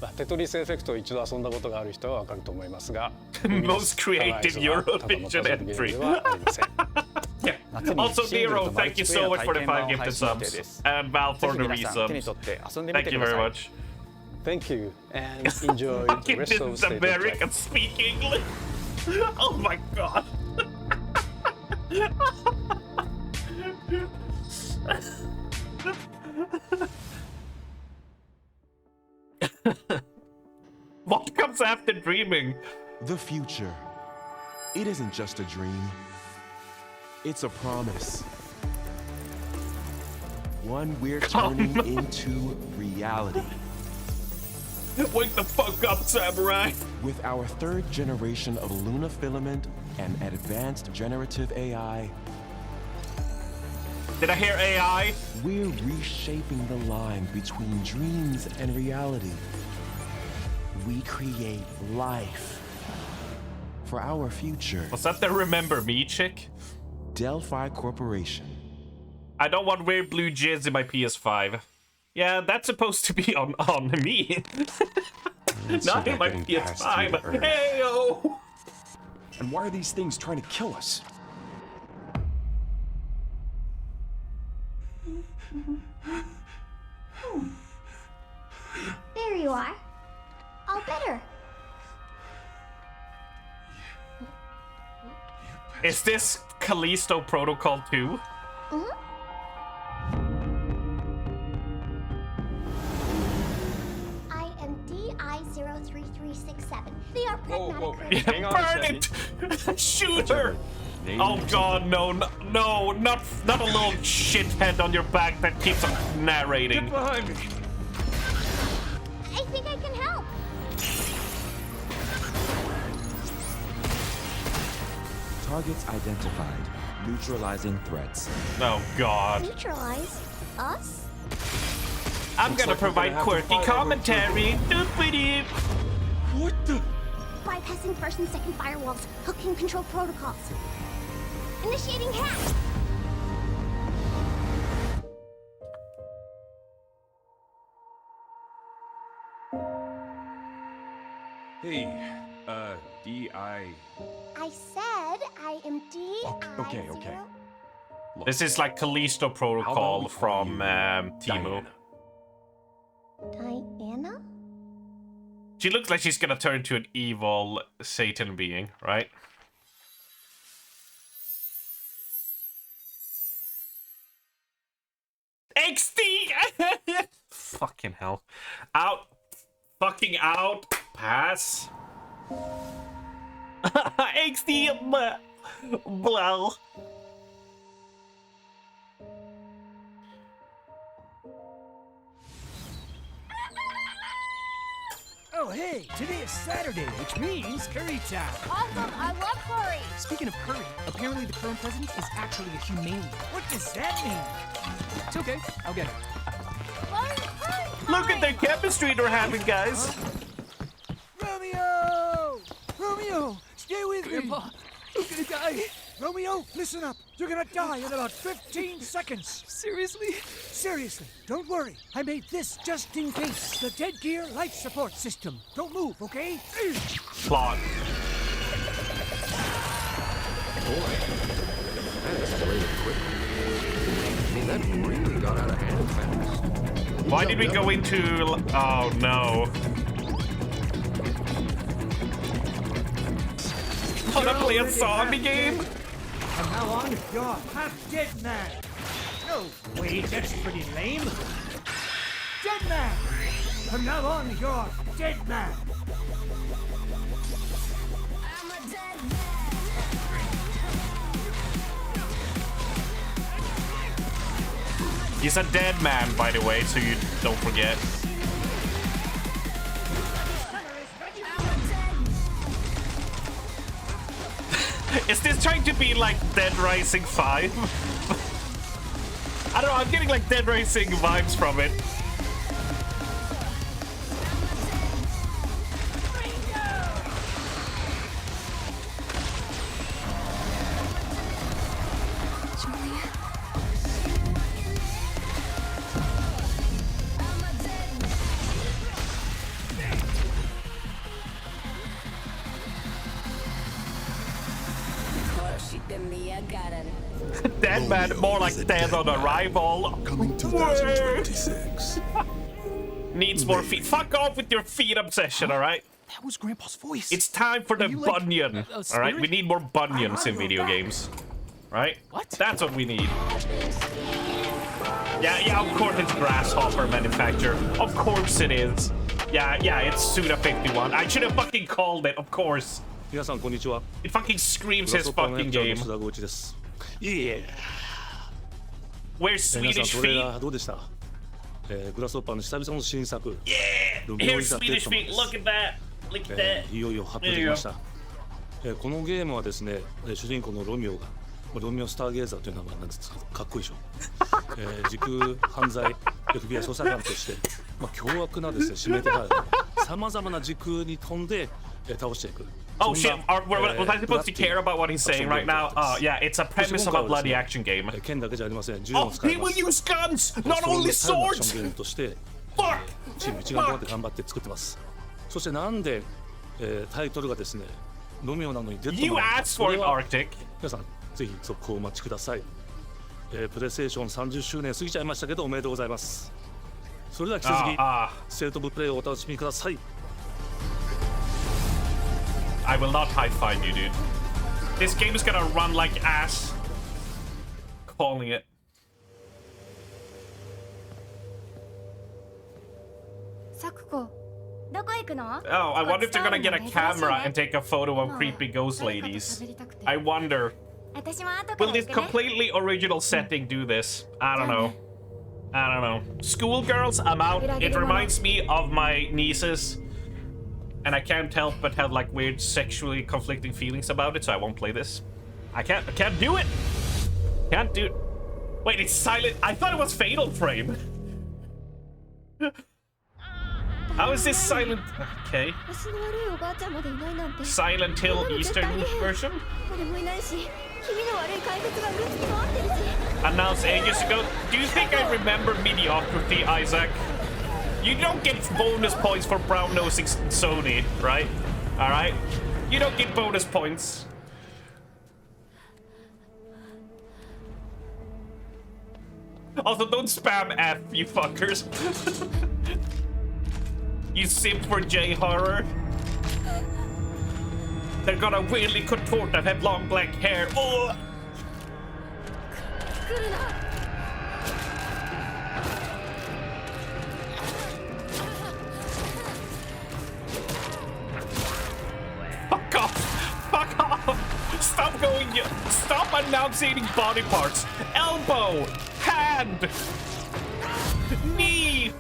Speaker 6: まあテトリスエフェクトを一度遊んだことがある人はわかると思いますが
Speaker 2: Most creative
Speaker 6: ルミネスアライズはただのパズル
Speaker 2: Eurovision
Speaker 6: ゲーム
Speaker 2: entry.
Speaker 6: ではありません。
Speaker 2: Yeah.
Speaker 10: 夏に
Speaker 2: Also,
Speaker 10: シングル
Speaker 2: Nero,
Speaker 10: とマル
Speaker 2: thank
Speaker 10: チ
Speaker 2: you
Speaker 10: プレイ
Speaker 2: so
Speaker 10: ヤー
Speaker 2: much for
Speaker 10: 体
Speaker 2: the
Speaker 10: 験版
Speaker 2: 5
Speaker 10: を
Speaker 2: gifted
Speaker 10: 配信予定
Speaker 2: subs.
Speaker 10: です。
Speaker 2: And Val
Speaker 10: ぜ
Speaker 2: for
Speaker 10: ひ
Speaker 2: the
Speaker 10: 皆さん手に
Speaker 2: resubs.
Speaker 10: 取って遊んでみ
Speaker 2: Thank
Speaker 10: て
Speaker 2: you
Speaker 10: くだ
Speaker 2: very
Speaker 10: さい。
Speaker 2: much.
Speaker 6: Thank you and enjoy the
Speaker 2: Fucking
Speaker 6: rest of
Speaker 2: didn't
Speaker 6: State of Play.
Speaker 2: American speak English. Oh my god. What comes after dreaming?
Speaker 11: The future. It isn't just a dream. It's a promise. One we're turning into reality.
Speaker 2: Wake the fuck up, samurai.
Speaker 11: With our third generation of Luna filament and advanced generative AI,
Speaker 2: Did I hear AI?
Speaker 11: we're reshaping the line between dreams and reality. We create life for our future.
Speaker 2: Was that the Remember Me chick?
Speaker 11: Delphi Corporation.
Speaker 2: I don't want weird blue jizz in my PS5. Yeah, that's supposed to be on me. Not in my PS5. Heyo!
Speaker 12: And why are these things trying to kill us?
Speaker 9: There you are. All better.
Speaker 2: Is this Callisto Protocol 2?
Speaker 9: I am DI-03367. They are pragmatic.
Speaker 3: Hang on a
Speaker 2: Burn
Speaker 3: second.
Speaker 2: it! Shoot her! Oh god, no, not a little shithead on your back that keeps on narrating.
Speaker 3: Behind me.
Speaker 9: I think I can help.
Speaker 11: Targets identified. Neutralizing threats.
Speaker 2: Oh god.
Speaker 9: Neutralize us?
Speaker 2: I'm gonna provide quirky commentary. Doopity.
Speaker 3: What the?
Speaker 9: Bypassing first and second firewalls. Hooking control protocols. Initiating hack.
Speaker 12: Hey, D.I.
Speaker 9: I said I am DI.
Speaker 12: Okay. Look,
Speaker 2: This is like Callisto Protocol from Timu.
Speaker 9: Diana?
Speaker 2: She looks like she's gonna turn to an evil Satan being, right? XD! Fucking hell. Out. Fucking out. Pass. XD. Well.
Speaker 13: Oh, hey, today is Saturday, which means curry time.
Speaker 9: Awesome, I love curry.
Speaker 13: Speaking of curry, apparently the current president is actually a humane. What does that mean? It's okay, I'll get it.
Speaker 2: Look at the chemistry they're having, guys.
Speaker 13: Romeo! Romeo, stay with
Speaker 14: Grandpa, I'm gonna die.
Speaker 13: me. Romeo, listen up. You're gonna die in about 15 seconds.
Speaker 14: Seriously?
Speaker 13: Seriously, don't worry. I made this just in case. The dead gear life support system. Don't move, okay?
Speaker 2: Plot.
Speaker 15: Boy, that escalated quickly. I mean, that really got out of hand fast.
Speaker 2: Why did we go into... Oh, no. Wanna play a zombie game?
Speaker 13: From now on, you're half dead man. No, wait, that's pretty lame. Dead man. From now on, you're dead man.
Speaker 2: He's a dead man, by the way, so you don't forget. Is this trying to be like Dead Rising 5? I don't know, I'm getting like Dead Rising vibes from it. Dead man, more like dead on arrival.
Speaker 11: Coming 2026.
Speaker 2: Needs more feet. Fuck off with your feet obsession, alright?
Speaker 14: That was Grandpa's voice.
Speaker 2: It's time for the
Speaker 14: you like
Speaker 2: bunion.
Speaker 14: a
Speaker 2: Alright,
Speaker 14: spirit?
Speaker 2: we need more bunions in video games. Right?
Speaker 14: What?
Speaker 2: That's what we need. Yeah, of course it's Grasshopper manufacturer. Of course it is. Yeah, it's Suda51. I should have fucking called it, of course.
Speaker 6: 皆さんこんにちは。
Speaker 2: It fucking screams his fucking game.
Speaker 6: 須田豪一です。いえいえ。
Speaker 2: Where's
Speaker 6: 皆さん
Speaker 2: Swedish
Speaker 6: トレー
Speaker 2: feet?
Speaker 6: ラーどうでしたグラスホッパーの久々の新作。ロミオ
Speaker 2: Here's
Speaker 6: イザ
Speaker 2: Swedish
Speaker 6: テッドマン
Speaker 2: feet.
Speaker 6: です
Speaker 2: Look at that. Look at that.
Speaker 6: いよいよ発表できました。このゲームはですね、主人公のロミオが、ロミオスターゲーザーという名前なんですか、かっこいいでしょ。時空犯罪 FBI 捜査官として、凶悪なですね、指名手配さまざまな時空に飛んで倒していく。
Speaker 2: Oh shit, was I supposed to care about what he's saying right now? Oh yeah, it's a premise of a bloody action game. Oh, he will use guns, not only swords! Fuck!
Speaker 6: チーム一丸となって頑張って作ってます。そしてなんで、タイトルがですね、ロミオなのにデッドマン。
Speaker 2: You asked for it, Arctic.
Speaker 6: 皆さん、ぜひ続行お待ちください。プレイステーション30周年過ぎちゃいましたけど、おめでとうございます。それでは引き続き、ステートオブプレイをお楽しみください。
Speaker 2: I will not high five you, dude. This game is gonna run like ass. Calling it. Oh, I wonder if they're gonna get a camera and take a photo of creepy ghost ladies. I wonder. Will this completely original setting do this? I don't know. I don't know. Schoolgirls, I'm out. It reminds me of my nieces. And I can't help but have like weird sexually conflicting feelings about it, so I won't play this. I can't do it! Can't do it. Wait, it's silent. I thought it was Fatal Frame. How is this silent? Okay. Silent Hill Eastern version? Announced ages ago. Do you think I remember Mediocrity, Isaac? You don't get bonus points for brown-nosing Sony, right? Alright? You don't get bonus points. Also, don't spam F, you fuckers. You simp for J-horror. They're gonna weirdly contort and have long black hair. Oh! Fuck off! Fuck off! Stop going... Stop announcing body parts. Elbow! Hand! Knee!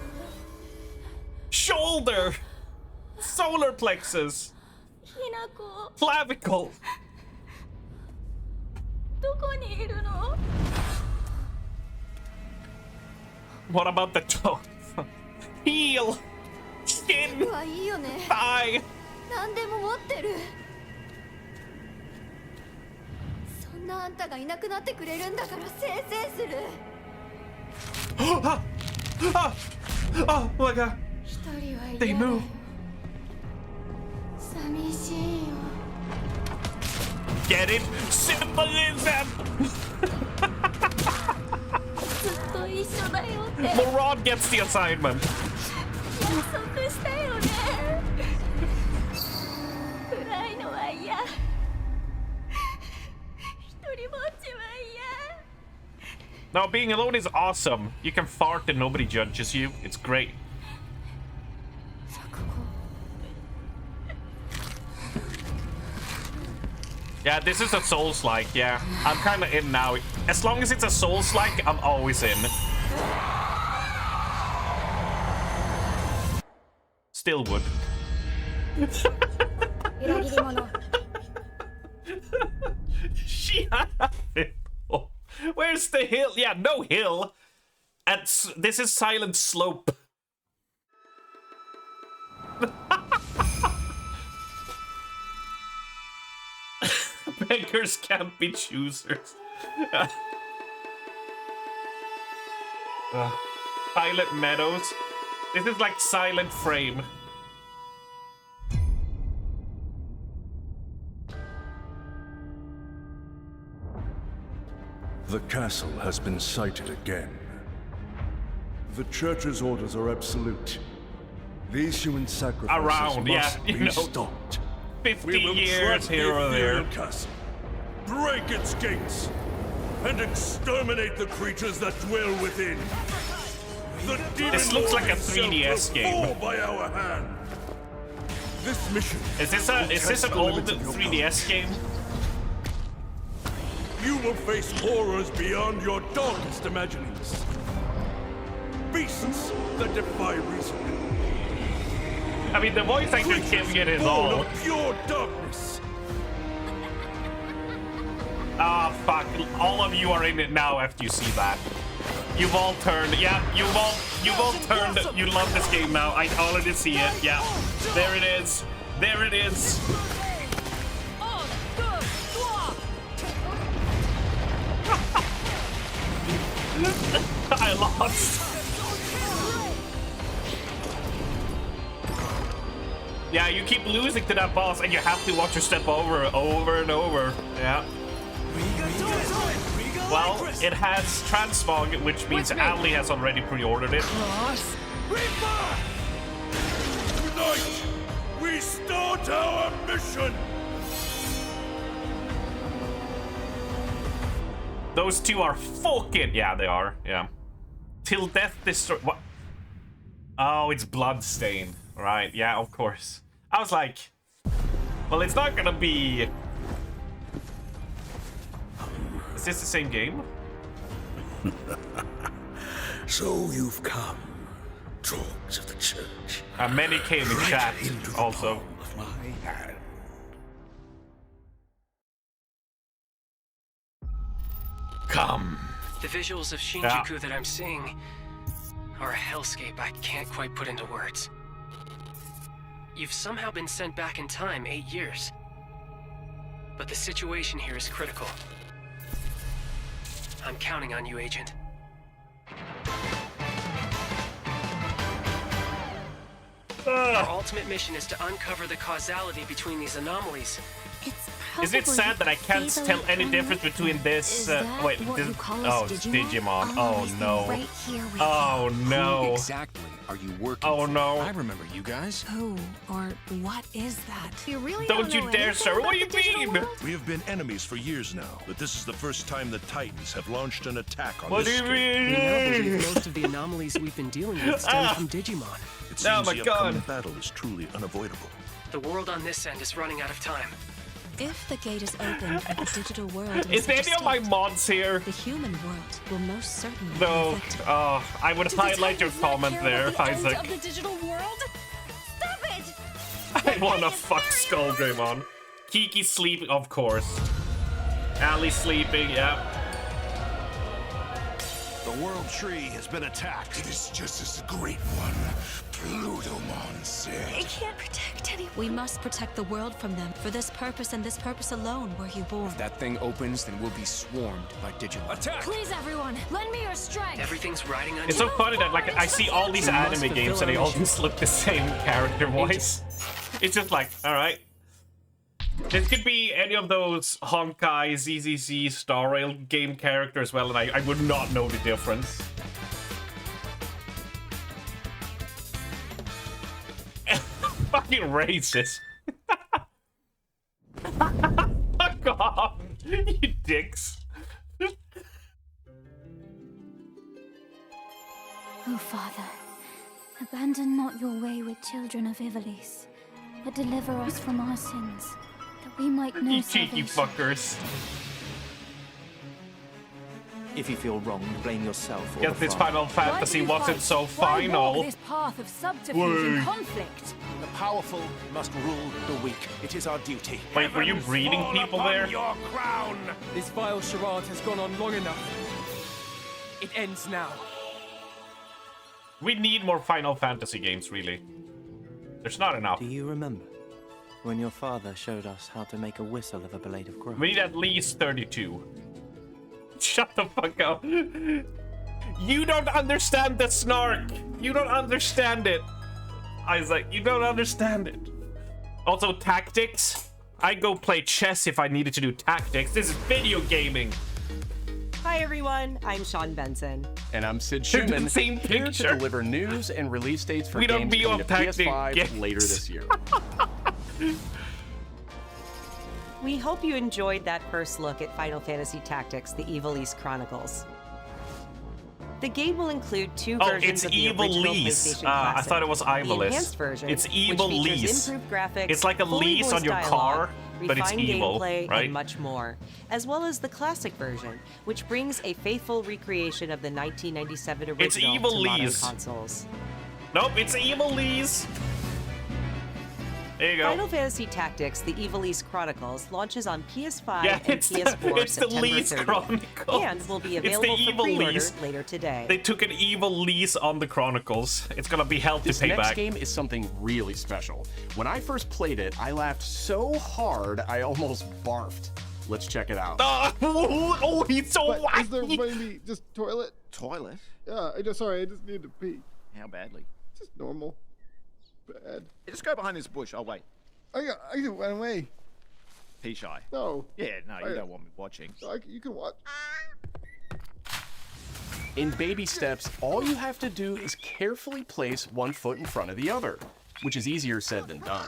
Speaker 2: Shoulder! Solar plexus! Clavicle! What about the toe? Heel! Shin! Thigh! Oh my god! They move! Get it? Symbolism! Moron gets the assignment. Now, being alone is awesome. You can fart and nobody judges you. It's great. Yeah, this is a Souls-like, yeah. I'm kind of in now. As long as it's a Souls-like, I'm always in. Still would. Where's the hill? Yeah, no hill. This is Silent Slope. Beggars can't be choosers. Silent Meadows. This is like Silent Frame.
Speaker 16: The castle has been sighted again. The church's orders are absolute. These human sacrifices must be stopped.
Speaker 2: 50 years here or there.
Speaker 16: Castle, break its gates, and exterminate the creatures that dwell within.
Speaker 2: This looks like a 3DS game.
Speaker 16: By our hand. This mission
Speaker 2: is this an old 3DS game?
Speaker 16: You will face horrors beyond your darkest imaginings. Beasts that defy reason.
Speaker 2: I mean, the voice actor giving it his all.
Speaker 16: Pure darkness.
Speaker 2: Ah, fuck. All of you are in it now after you see that. You've all turned. Yeah, you've all turned. You love this game now. I already see it. Yeah. There it is. There it is. I lost. Yeah, you keep losing to that boss, and you have to watch your step over and over. Yeah. Well, it has transmog, which means Ali has already pre-ordered it.
Speaker 16: Tonight, we start our mission!
Speaker 2: Those two are fucking... Yeah, they are. Yeah. Till death destroy... What? Oh, it's Bloodstain. Right, yeah, of course. I was like... Well, it's not gonna be... Is this the same game?
Speaker 16: So you've come, dogs of the church.
Speaker 2: Many came in chat, also.
Speaker 16: Of my hand.
Speaker 2: Come.
Speaker 17: The visuals of Shinjuku that I'm seeing are a hellscape I can't quite put into words. You've somehow been sent back in time 8 years. But the situation here is critical. I'm counting on you, Agent. Our ultimate mission is to uncover the causality between these anomalies.
Speaker 2: Is it sad that I can't tell any difference between this? Wait, this, oh, it's Digimon. Oh no.
Speaker 18: Right here with
Speaker 2: oh
Speaker 18: you.
Speaker 2: no.
Speaker 18: Who exactly
Speaker 12: are you working
Speaker 2: Oh
Speaker 12: for?
Speaker 2: no.
Speaker 12: I remember you guys.
Speaker 18: Who or what is that? You really
Speaker 2: Don't you dare, sir. What do you mean?
Speaker 19: We have been enemies for years now, but this is the first time the Titans have launched an attack on
Speaker 2: What
Speaker 19: this
Speaker 2: do you
Speaker 19: scale.
Speaker 2: mean?
Speaker 17: We now believe most of the anomalies we've been dealing with stem from Digimon.
Speaker 19: It seems the upcoming battle is truly unavoidable.
Speaker 17: The world on this end is running out of time.
Speaker 18: If the gate is opened and the digital world
Speaker 2: Is there any of my mods here?
Speaker 18: the human world will most certainly
Speaker 2: No.
Speaker 18: be affected.
Speaker 2: I would highlight your comment there, Isaac.
Speaker 9: Of the digital world? Stop it!
Speaker 2: I wanna fuck Skullgreymon. Kiki's sleeping, of course. Ali's sleeping, yeah.
Speaker 19: The world tree has been attacked. It is just as the great one, Plutomon, said.
Speaker 18: It can't protect anyone. We must protect the world from them. For this purpose and this purpose alone were you born.
Speaker 12: If that thing opens, then we'll be swarmed by Digimon. Attack!
Speaker 9: Please, everyone, lend me your strength.
Speaker 17: Everything's riding on
Speaker 2: It's so funny that like I see all these anime games and they all just look the same character voice. It's just like, alright. This could be any of those Honkai, ZZZ, Star Rail game characters as well, and I would not know the difference. Fucking racist. Fuck off, you dicks.
Speaker 9: Oh, Father, abandon not your wayward children of Ivalice, but deliver us from our sins, that we might know
Speaker 2: You cheeky fuckers.
Speaker 20: If you feel wrong, blame yourself or
Speaker 2: Guess this Final Fantasy wasn't so final.
Speaker 9: This path of subterfuge
Speaker 2: Wait.
Speaker 9: and conflict.
Speaker 20: The powerful must rule the weak. It is our duty.
Speaker 2: Wait, were you breeding people there?
Speaker 20: Your crown.
Speaker 13: This vile charade has gone on long enough. It ends now.
Speaker 2: We need more Final Fantasy games, really. There's not enough.
Speaker 20: Do you remember when your father showed us how to make a whistle of a blade of grass?
Speaker 2: We need at least 32. Shut the fuck up. You don't understand the snark. You don't understand it. Isaac, you don't understand it. Also, tactics. I'd go play chess if I needed to do tactics. This is video gaming.
Speaker 21: Hi everyone, I'm Sean Benson.
Speaker 22: And I'm Sid Schumann,
Speaker 2: Same
Speaker 22: here
Speaker 2: picture.
Speaker 22: to deliver news and release dates for
Speaker 2: We don't
Speaker 22: games
Speaker 2: be
Speaker 22: coming
Speaker 2: on
Speaker 22: to
Speaker 2: tactic
Speaker 22: PS5
Speaker 2: games.
Speaker 22: later this year.
Speaker 21: We hope you enjoyed that first look at Final Fantasy Tactics: The Evil East Chronicles. The game will include two
Speaker 2: Oh,
Speaker 21: versions
Speaker 2: it's
Speaker 21: of the
Speaker 2: Evil
Speaker 21: original
Speaker 2: Lease.
Speaker 21: PlayStation
Speaker 2: I
Speaker 21: Classic.
Speaker 2: thought it was
Speaker 21: The
Speaker 2: Ivalis.
Speaker 21: enhanced version,
Speaker 2: It's
Speaker 21: which
Speaker 2: Evil
Speaker 21: features
Speaker 2: Lease.
Speaker 21: improved graphics,
Speaker 2: It's like a
Speaker 21: fully
Speaker 2: lease on
Speaker 21: voiced
Speaker 2: your
Speaker 21: dialogue,
Speaker 2: car, but it's
Speaker 21: refined
Speaker 2: evil,
Speaker 21: gameplay,
Speaker 2: right?
Speaker 21: and much more, as well as the classic version, which brings a faithful recreation of the 1997 original
Speaker 2: It's Evil
Speaker 21: to modern
Speaker 2: Lease.
Speaker 21: consoles.
Speaker 2: Nope, it's Evil Lease. There you go.
Speaker 21: Final Fantasy Tactics: The Evil East Chronicles launches on PS5
Speaker 2: Yeah,
Speaker 21: and
Speaker 2: it's the-
Speaker 21: PS4
Speaker 2: it's the
Speaker 21: September
Speaker 2: Lease
Speaker 21: 30th,
Speaker 2: Chronicles.
Speaker 21: and will be
Speaker 2: It's the
Speaker 21: available for
Speaker 2: Evil
Speaker 21: pre-order
Speaker 2: Lease.
Speaker 21: later today.
Speaker 2: They took an evil lease on the Chronicles. It's gonna be hell to
Speaker 22: This
Speaker 2: pay
Speaker 22: next
Speaker 2: back.
Speaker 22: game is something really special. When I first played it, I laughed so hard I almost barfed. Let's check it out.
Speaker 2: Oh, he's so
Speaker 1: But
Speaker 2: wacky.
Speaker 1: is there maybe just toilet?
Speaker 12: Toilet?
Speaker 1: Yeah, I just need to pee.
Speaker 12: How badly?
Speaker 1: Just normal. Bad.
Speaker 12: Just go behind this bush. I'll wait.
Speaker 1: I can run away.
Speaker 12: Pee shy.
Speaker 1: No.
Speaker 12: Yeah, no, you don't want me watching.
Speaker 1: You can watch.
Speaker 22: In baby steps, all you have to do is carefully place one foot in front of the other, which is easier said than done.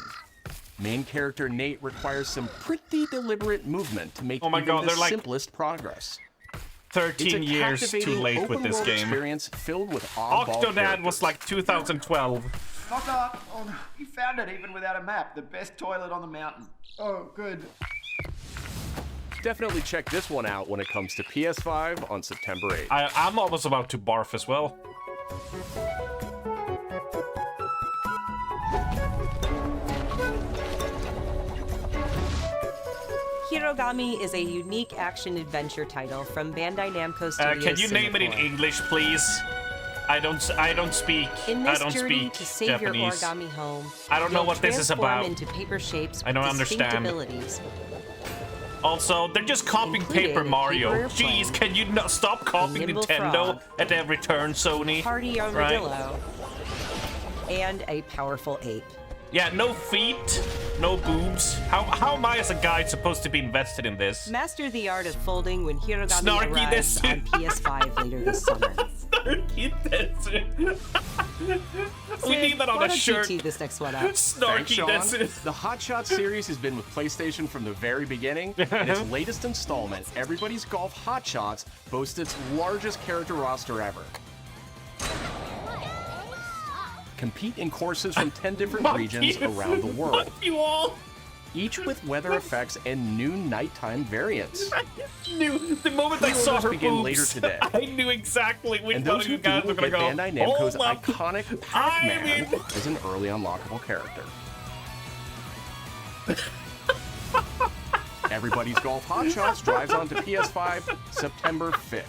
Speaker 22: Main character Nate requires some pretty deliberate movement to make even the simplest progress.
Speaker 2: 13 years too late with this game.
Speaker 22: Experience filled with oddball
Speaker 2: Octodad
Speaker 22: characters.
Speaker 2: was like 2012.
Speaker 5: Knock knock. Oh, no. You found it even without a map. The best toilet on the mountain.
Speaker 1: Oh, good.
Speaker 22: Definitely check this one out when it comes to PS5 on September 8th.
Speaker 2: I'm almost about to barf as well.
Speaker 21: Hirogami is a unique action-adventure title from Bandai Namco Studios.
Speaker 2: Can you name it in English, please? I don't speak.
Speaker 21: In this
Speaker 2: I don't
Speaker 21: journey
Speaker 2: speak
Speaker 21: to save
Speaker 2: Japanese.
Speaker 21: your origami home,
Speaker 2: I don't know
Speaker 21: you'll
Speaker 2: what this is
Speaker 21: transform
Speaker 2: about.
Speaker 21: into paper shapes
Speaker 2: I don't
Speaker 21: with distinct
Speaker 2: understand.
Speaker 21: abilities.
Speaker 2: Also, they're just copying
Speaker 21: Including
Speaker 2: Paper
Speaker 21: a
Speaker 2: Mario.
Speaker 21: paper
Speaker 2: Jeez,
Speaker 21: airplane,
Speaker 2: can you not stop copying
Speaker 21: nimble
Speaker 2: Nintendo
Speaker 21: frog,
Speaker 2: at every turn, Sony?
Speaker 21: Party
Speaker 2: Right?
Speaker 21: armadillo, and a powerful ape.
Speaker 2: Yeah, no feet, no boobs. How am I as a guy supposed to be invested in this?
Speaker 21: Master the art of folding when Hirogami
Speaker 2: Snarky
Speaker 21: arrives
Speaker 2: Desu.
Speaker 21: on PS5 later this summer.
Speaker 2: Snarky Desu. We need that on
Speaker 21: Why
Speaker 2: a
Speaker 21: don't
Speaker 2: shirt.
Speaker 21: you tee this next one up?
Speaker 2: Snarky
Speaker 22: Thanks, Sean.
Speaker 2: Desu.
Speaker 22: The Hot Shot series has been with PlayStation from the very beginning, and its latest installment, Everybody's Golf Hot Shots, boasts its largest character roster ever. Compete in courses from 10 different regions around the world,
Speaker 2: You all.
Speaker 22: each with weather effects and new nighttime variants.
Speaker 2: Knew the moment I saw her
Speaker 22: begin
Speaker 2: boobs,
Speaker 22: later today.
Speaker 2: I knew exactly which
Speaker 22: And
Speaker 2: one
Speaker 22: those
Speaker 2: of
Speaker 22: who
Speaker 2: you guys
Speaker 22: do
Speaker 2: were
Speaker 22: will
Speaker 2: gonna
Speaker 22: get
Speaker 2: go.
Speaker 22: Bandai Namco's
Speaker 2: Hold up.
Speaker 22: iconic Pac-Man as an early unlockable character. Everybody's Golf Hot Shots drives onto PS5 September 5th.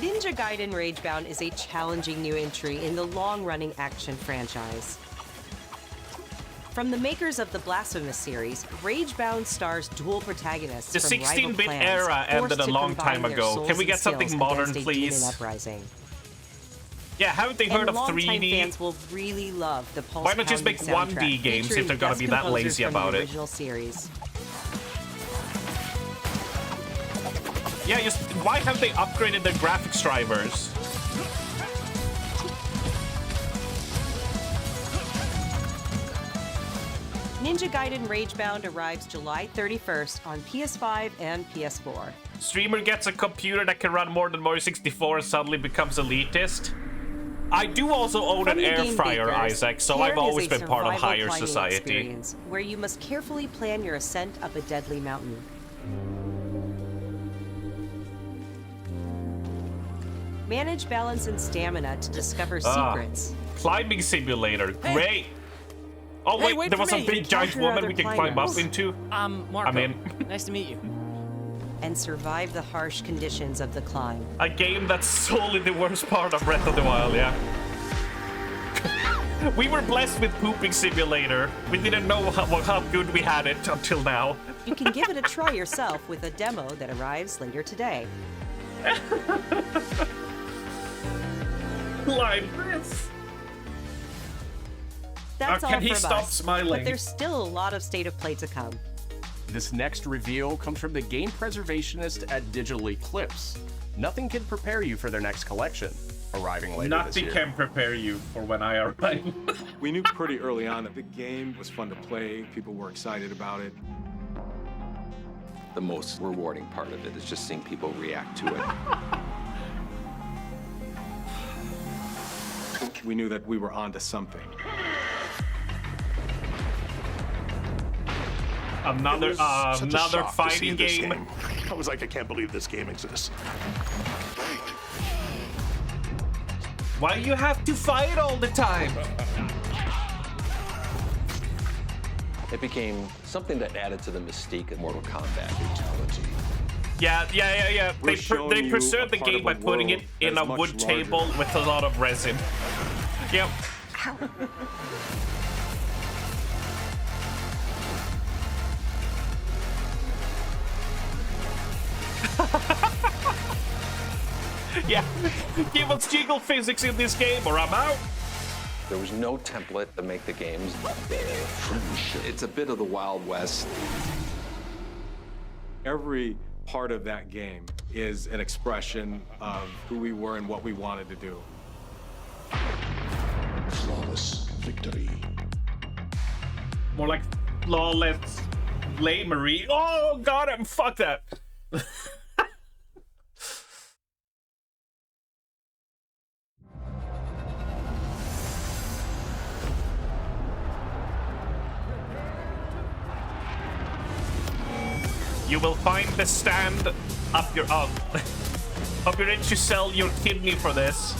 Speaker 21: Ninja Gaiden Ragebound is a challenging new entry in the long-running action franchise. From the makers of the Blasphemous series, Ragebound stars dual protagonists
Speaker 2: The
Speaker 21: from rival
Speaker 2: 16-bit
Speaker 21: clans
Speaker 2: era ended
Speaker 21: forced
Speaker 2: a
Speaker 21: to
Speaker 2: long
Speaker 21: combine
Speaker 2: time
Speaker 21: their
Speaker 2: ago.
Speaker 21: souls
Speaker 2: Can we
Speaker 21: and
Speaker 2: get something
Speaker 21: skills
Speaker 2: modern,
Speaker 21: against a
Speaker 2: please?
Speaker 21: demon uprising.
Speaker 2: Yeah, haven't they heard
Speaker 21: And
Speaker 2: of
Speaker 21: longtime
Speaker 2: 3D?
Speaker 21: fans will really love the pulse
Speaker 2: Why not just make
Speaker 21: pounding
Speaker 2: 1D
Speaker 21: soundtrack
Speaker 2: games if
Speaker 21: featuring
Speaker 2: they're gonna
Speaker 21: guest
Speaker 2: be that
Speaker 21: composers
Speaker 2: lazy
Speaker 21: from the
Speaker 2: about it?
Speaker 21: original series.
Speaker 2: Yeah, just why have they upgraded their graphics drivers?
Speaker 21: Ninja Gaiden Ragebound arrives July 31st on PS5 and PS4.
Speaker 2: Streamer gets a computer that can run more than Mario 64 and suddenly becomes elitist. I do also own an
Speaker 21: From the
Speaker 2: air
Speaker 21: Game
Speaker 2: fryer,
Speaker 21: Bakers,
Speaker 2: Isaac, so
Speaker 21: here
Speaker 2: I've
Speaker 21: is
Speaker 2: always
Speaker 21: a
Speaker 2: been part of
Speaker 21: survival
Speaker 2: higher
Speaker 21: climbing
Speaker 2: society.
Speaker 21: experience where you must carefully plan your ascent up a deadly mountain. Manage balance and stamina to discover secrets.
Speaker 2: Climbing simulator, great. Oh
Speaker 23: Hey,
Speaker 2: wait, there
Speaker 23: for
Speaker 2: was a
Speaker 23: me.
Speaker 2: big giant
Speaker 23: Encounter
Speaker 2: woman
Speaker 23: other
Speaker 2: we can climb up
Speaker 23: climbers.
Speaker 2: into.
Speaker 23: Marco.
Speaker 2: I'm in.
Speaker 23: Nice to meet you.
Speaker 21: And survive the harsh conditions of the climb.
Speaker 2: A game that's solely the worst part of Breath of the Wild, yeah. We were blessed with Pooping Simulator. We didn't know how good we had it until now.
Speaker 21: You can give it a try yourself with a demo that arrives later today.
Speaker 2: Like this.
Speaker 21: That's all
Speaker 2: can he
Speaker 21: from
Speaker 2: stop
Speaker 21: us,
Speaker 2: smiling?
Speaker 21: But there's still a lot of State of Play to come.
Speaker 22: This next reveal comes from the game preservationist at Digital Eclipse. Nothing can prepare you for their next collection, arriving later this
Speaker 2: Nothing
Speaker 22: year.
Speaker 2: can prepare you for when I arrive.
Speaker 24: We knew pretty early on that the game was fun to play. People were excited about it.
Speaker 15: The most rewarding part of it is just seeing people react to it.
Speaker 24: We knew that we were onto something.
Speaker 2: Another fighting game.
Speaker 19: I was like, I can't believe this game exists.
Speaker 2: Why you have to fight all the time?
Speaker 15: It became something that added to the mystique of Mortal Kombat. Brutality.
Speaker 2: Yeah.
Speaker 24: We're
Speaker 2: They
Speaker 24: showing you
Speaker 2: preserved the
Speaker 24: a part
Speaker 2: game
Speaker 24: of
Speaker 2: by
Speaker 24: a
Speaker 2: putting it
Speaker 24: world
Speaker 2: in
Speaker 24: that
Speaker 2: a
Speaker 24: is much
Speaker 2: wood
Speaker 24: larger.
Speaker 2: table with a lot of resin. Yep. Yeah, give us jiggle physics in this game or I'm out.
Speaker 4: There was no template to make the games. It's a bit of the Wild West.
Speaker 24: Every part of that game is an expression of who we were and what we wanted to do.
Speaker 19: Flawless victory.
Speaker 2: More like flawless lamery. Oh god, fuck that. You will find the stand up your up your inch to sell your kidney for this.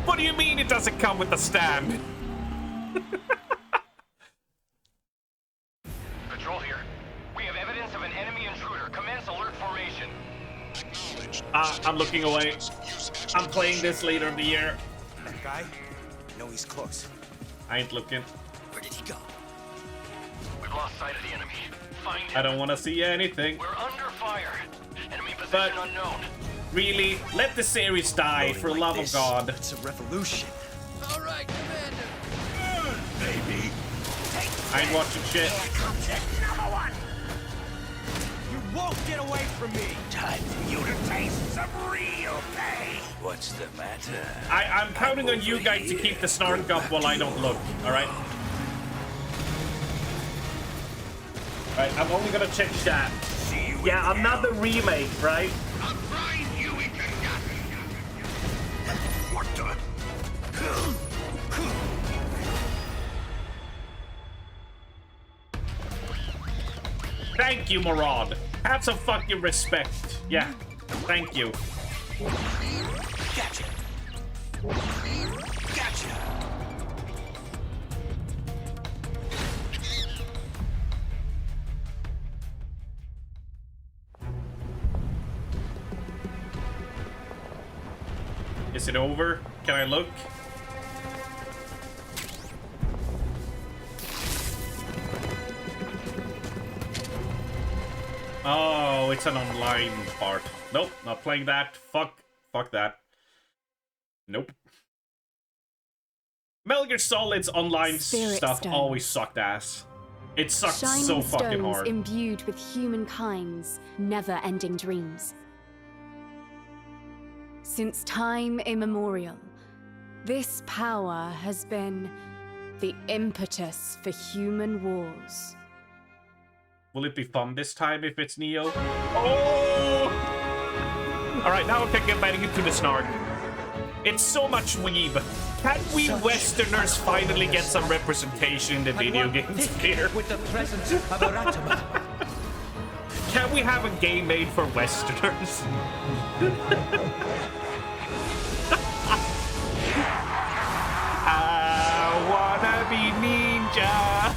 Speaker 2: What do you mean it doesn't come with the stand?
Speaker 7: Patrol here. We have evidence of an enemy intruder. Commence alert formation.
Speaker 2: I'm looking away. I'm playing this later in the year.
Speaker 13: That guy? I know he's close.
Speaker 2: I ain't looking.
Speaker 13: Where did he go?
Speaker 7: We've lost sight of the enemy. Find him.
Speaker 2: I don't want to see anything.
Speaker 7: We're under fire. Enemy position
Speaker 2: But
Speaker 7: unknown.
Speaker 2: really, let the series die for the love of God.
Speaker 13: It's a revolution.
Speaker 19: All right, Commander.
Speaker 13: Baby.
Speaker 2: I ain't watching shit.
Speaker 13: Number one. You won't get away from me. Time for you to taste some real pain. What's the matter?
Speaker 2: I'm counting on you guys to keep the snark up while I don't look, alright? Alright, I'm only gonna check chat. Yeah, another remake, right?
Speaker 19: What the?
Speaker 2: Thank you, Maraud. Have some fucking respect. Yeah, thank you.
Speaker 13: Gotcha. Gotcha.
Speaker 2: Is it over? Can I look? Oh, it's an online part. Nope, not playing that. Fuck that. Nope. Metal Gear Solid's online
Speaker 8: Spirit
Speaker 2: stuff
Speaker 8: stones.
Speaker 2: always sucked ass. It sucked
Speaker 8: Shining
Speaker 2: so fucking
Speaker 8: stones
Speaker 2: hard.
Speaker 8: imbued with humankind's never-ending dreams. Since time immemorial, this power has been the impetus for human wars.
Speaker 2: Will it be fun this time if it's Neo? Oh! Alright, now we can get back into the snark. It's so much weeb. Can we Westerners finally get some representation in the video games here?
Speaker 13: With the presence of Aratama.
Speaker 2: Can we have a game made for Westerners? I wanna be ninja.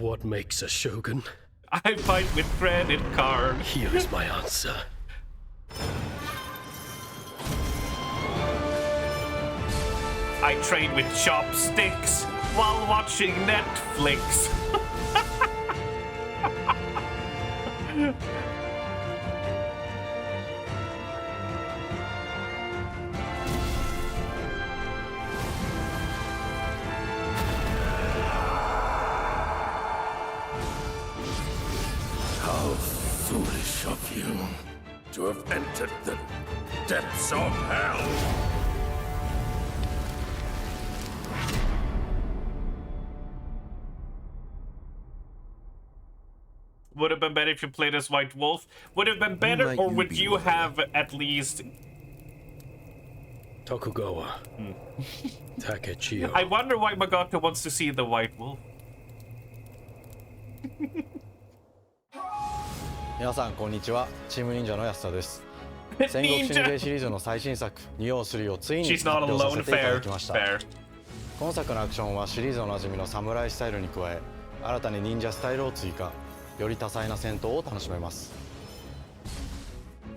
Speaker 23: What makes a shogun?
Speaker 2: I fight with credit card.
Speaker 23: Here's my answer.
Speaker 2: I train with chopsticks while watching Netflix.
Speaker 19: How foolish of you to have entered the depths of hell.
Speaker 2: Would have been better if you played as White Wolf. Would have been better,
Speaker 23: might
Speaker 2: or
Speaker 23: you
Speaker 2: would
Speaker 23: be,
Speaker 2: you have at least...
Speaker 23: Tokugawa. Takechiyo.
Speaker 2: I wonder why Magoto wants to see the White Wolf.
Speaker 10: 皆さんこんにちは。チーム忍者の安田です。戦国神勢シリーズの最新作「仁王3」をついに発表させていただきました。今作のアクションはシリーズおなじみの侍スタイルに加え、新たに忍者スタイルを追加。より多彩な戦闘を楽しめます。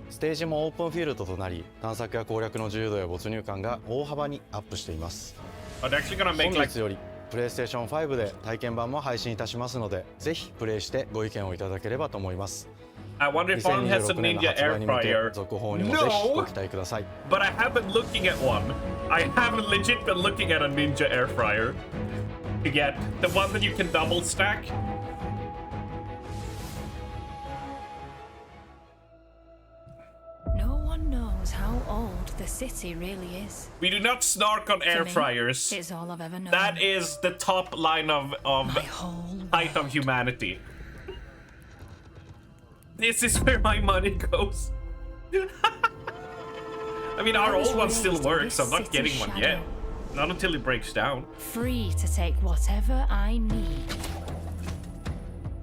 Speaker 10: ステージもオープンフィールドとなり、探索や攻略の自由度や没入感が大幅にアップしています。
Speaker 2: Are they actually gonna make
Speaker 10: 本
Speaker 2: like
Speaker 10: 日よりプレイステーション5で体験版も配信いたしますので、ぜひプレイしてご意見をいただければと思います。
Speaker 2: I wonder if Arm has a
Speaker 10: 2026年の
Speaker 2: Ninja
Speaker 10: 発
Speaker 2: air
Speaker 10: 売に向け
Speaker 2: fryer.
Speaker 10: 続報にもぜひご期待ください。
Speaker 2: But I haven't looking at one. I haven't legit been looking at a Ninja air fryer to get the one that you can double stack.
Speaker 3: No one knows how old the city really is.
Speaker 2: We do not snark on air fryers.
Speaker 3: It's all I've ever known.
Speaker 2: That is the top line of height of humanity. This is where my money goes. I mean, our old one still works. I'm not getting one yet. Not until it breaks down.
Speaker 3: Free to take whatever I need.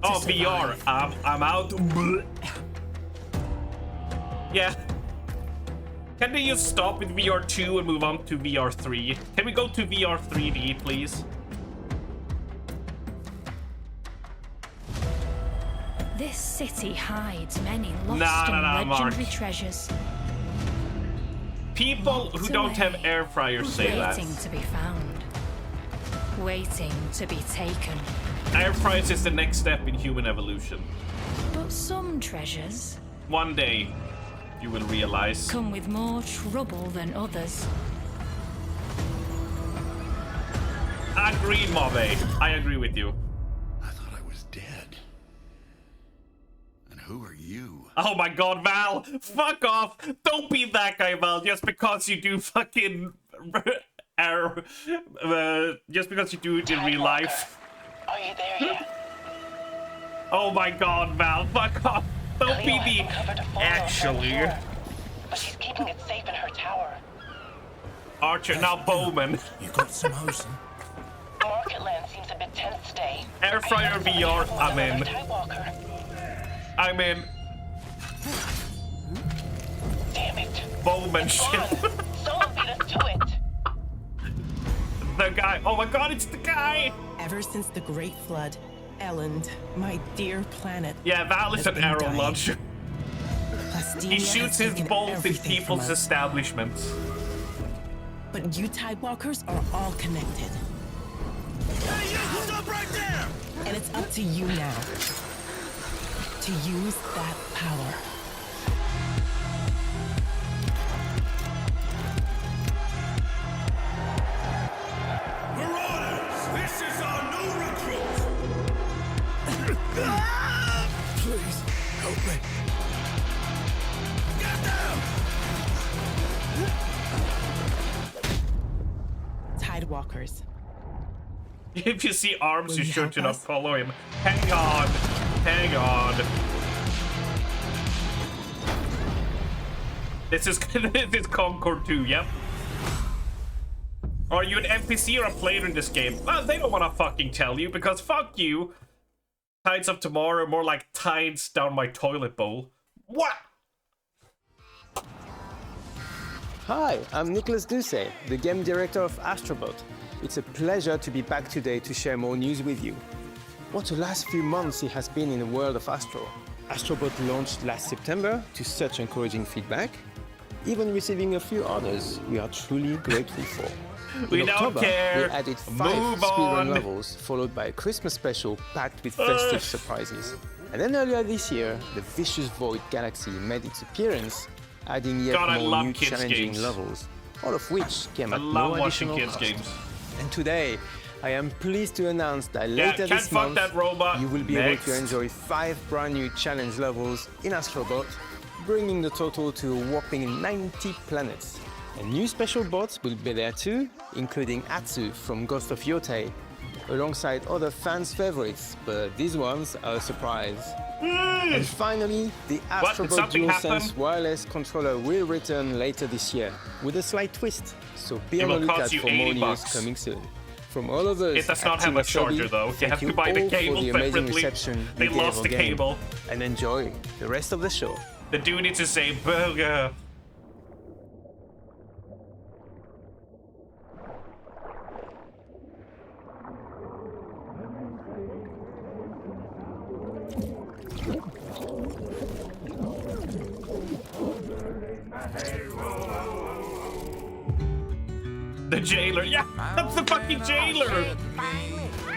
Speaker 2: Oh, VR. I'm out. Yeah. Can they just stop with VR 2 and move on to VR 3? Can we go to VR 3D, please?
Speaker 3: This city hides many lost and legendary treasures.
Speaker 2: People who don't have air fryers say that.
Speaker 3: Waiting to be found. Waiting to be taken.
Speaker 2: Air fryers is the next step in human evolution.
Speaker 3: But some treasures...
Speaker 2: One day, you will realize.
Speaker 3: ...come with more trouble than others.
Speaker 2: Agreed, Mave. I agree with you.
Speaker 6: Who are you?
Speaker 2: Oh my god, Val! Fuck off! Don't be that guy, Val, just because you do fucking... just because you do it in real life.
Speaker 11: Are you there yet?
Speaker 2: Oh my god, Val, fuck off! Don't be the... Actually...
Speaker 11: But she's keeping it safe in her tower.
Speaker 2: Archer, now Bowman.
Speaker 11: You got some hosing? Market land seems a bit tense today.
Speaker 2: Air fryer VR, I'm in. I'm in.
Speaker 11: Damn it.
Speaker 2: Bowman shit.
Speaker 11: Someone beat us to it.
Speaker 2: The guy. Oh my god, it's the guy.
Speaker 14: Ever since the Great Flood, Elend, my dear planet.
Speaker 2: Yeah, Val is an arrow launcher. He shoots his bolts in people's establishments.
Speaker 14: But you Tidewalkers are all connected.
Speaker 19: Hey, you stop right there!
Speaker 14: And it's up to you now to use that power.
Speaker 19: Marauders, this is our new recruit! Please, help me. Get down!
Speaker 14: Tidewalkers.
Speaker 2: If you see arms, you sure to not follow him. Hang on. Hang on. This is Concord 2, yep. Are you an NPC or a player in this game? Well, they don't want to fucking tell you, because fuck you. Tides of Tomorrow, more like tides down my toilet bowl. What?
Speaker 25: Hi, I'm Nicholas Ducey, the game director of Astrobot. It's a pleasure to be back today to share more news with you. What the last few months it has been in the world of Astro. Astrobot launched last September to such encouraging feedback, even receiving a few orders we are truly grateful for.
Speaker 2: We
Speaker 25: in
Speaker 2: don't
Speaker 25: October,
Speaker 2: care.
Speaker 25: We added 5
Speaker 2: Move
Speaker 25: speedrun
Speaker 2: on.
Speaker 25: levels, followed by a Christmas special packed with festive surprises. And then earlier this year, the Vicious Void Galaxy made its appearance, adding yet more new challenging levels, all of which came at no additional cost. And today, I am pleased to announce that later this month, you will be able to enjoy 5 brand new challenge levels in Astrobot, bringing the total to a whopping 90 planets. And new special bots will be there too, including Atsu from Ghost of Yotei, alongside other fans' favorites, but these ones are a surprise. And finally, the Astrobot DualSense wireless controller will return later this year, with a slight twist, so be on the lookout for more news coming soon. From all of us,
Speaker 2: it does not have a charger though. You have to buy the cable separately. They lost the cable.
Speaker 25: And enjoy the rest of the show.
Speaker 2: The dude needs to say burger. The jailer. Yeah, that's the fucking jailer.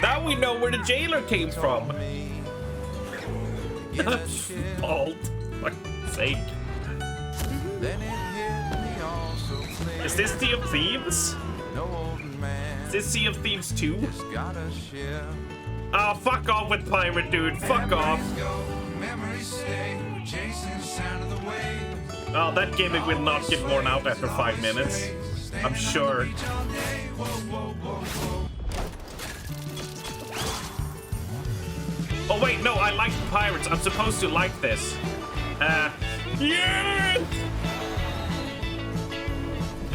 Speaker 2: Now we know where the jailer came from. Fault. Fuck's sake. Is this Sea of Thieves? Is this Sea of Thieves 2? Oh, fuck off with pirate, dude. Fuck off. Oh, that gimmick will not get worn out after 5 minutes. I'm sure. Oh wait, no, I like pirates. I'm supposed to like this. Yeah!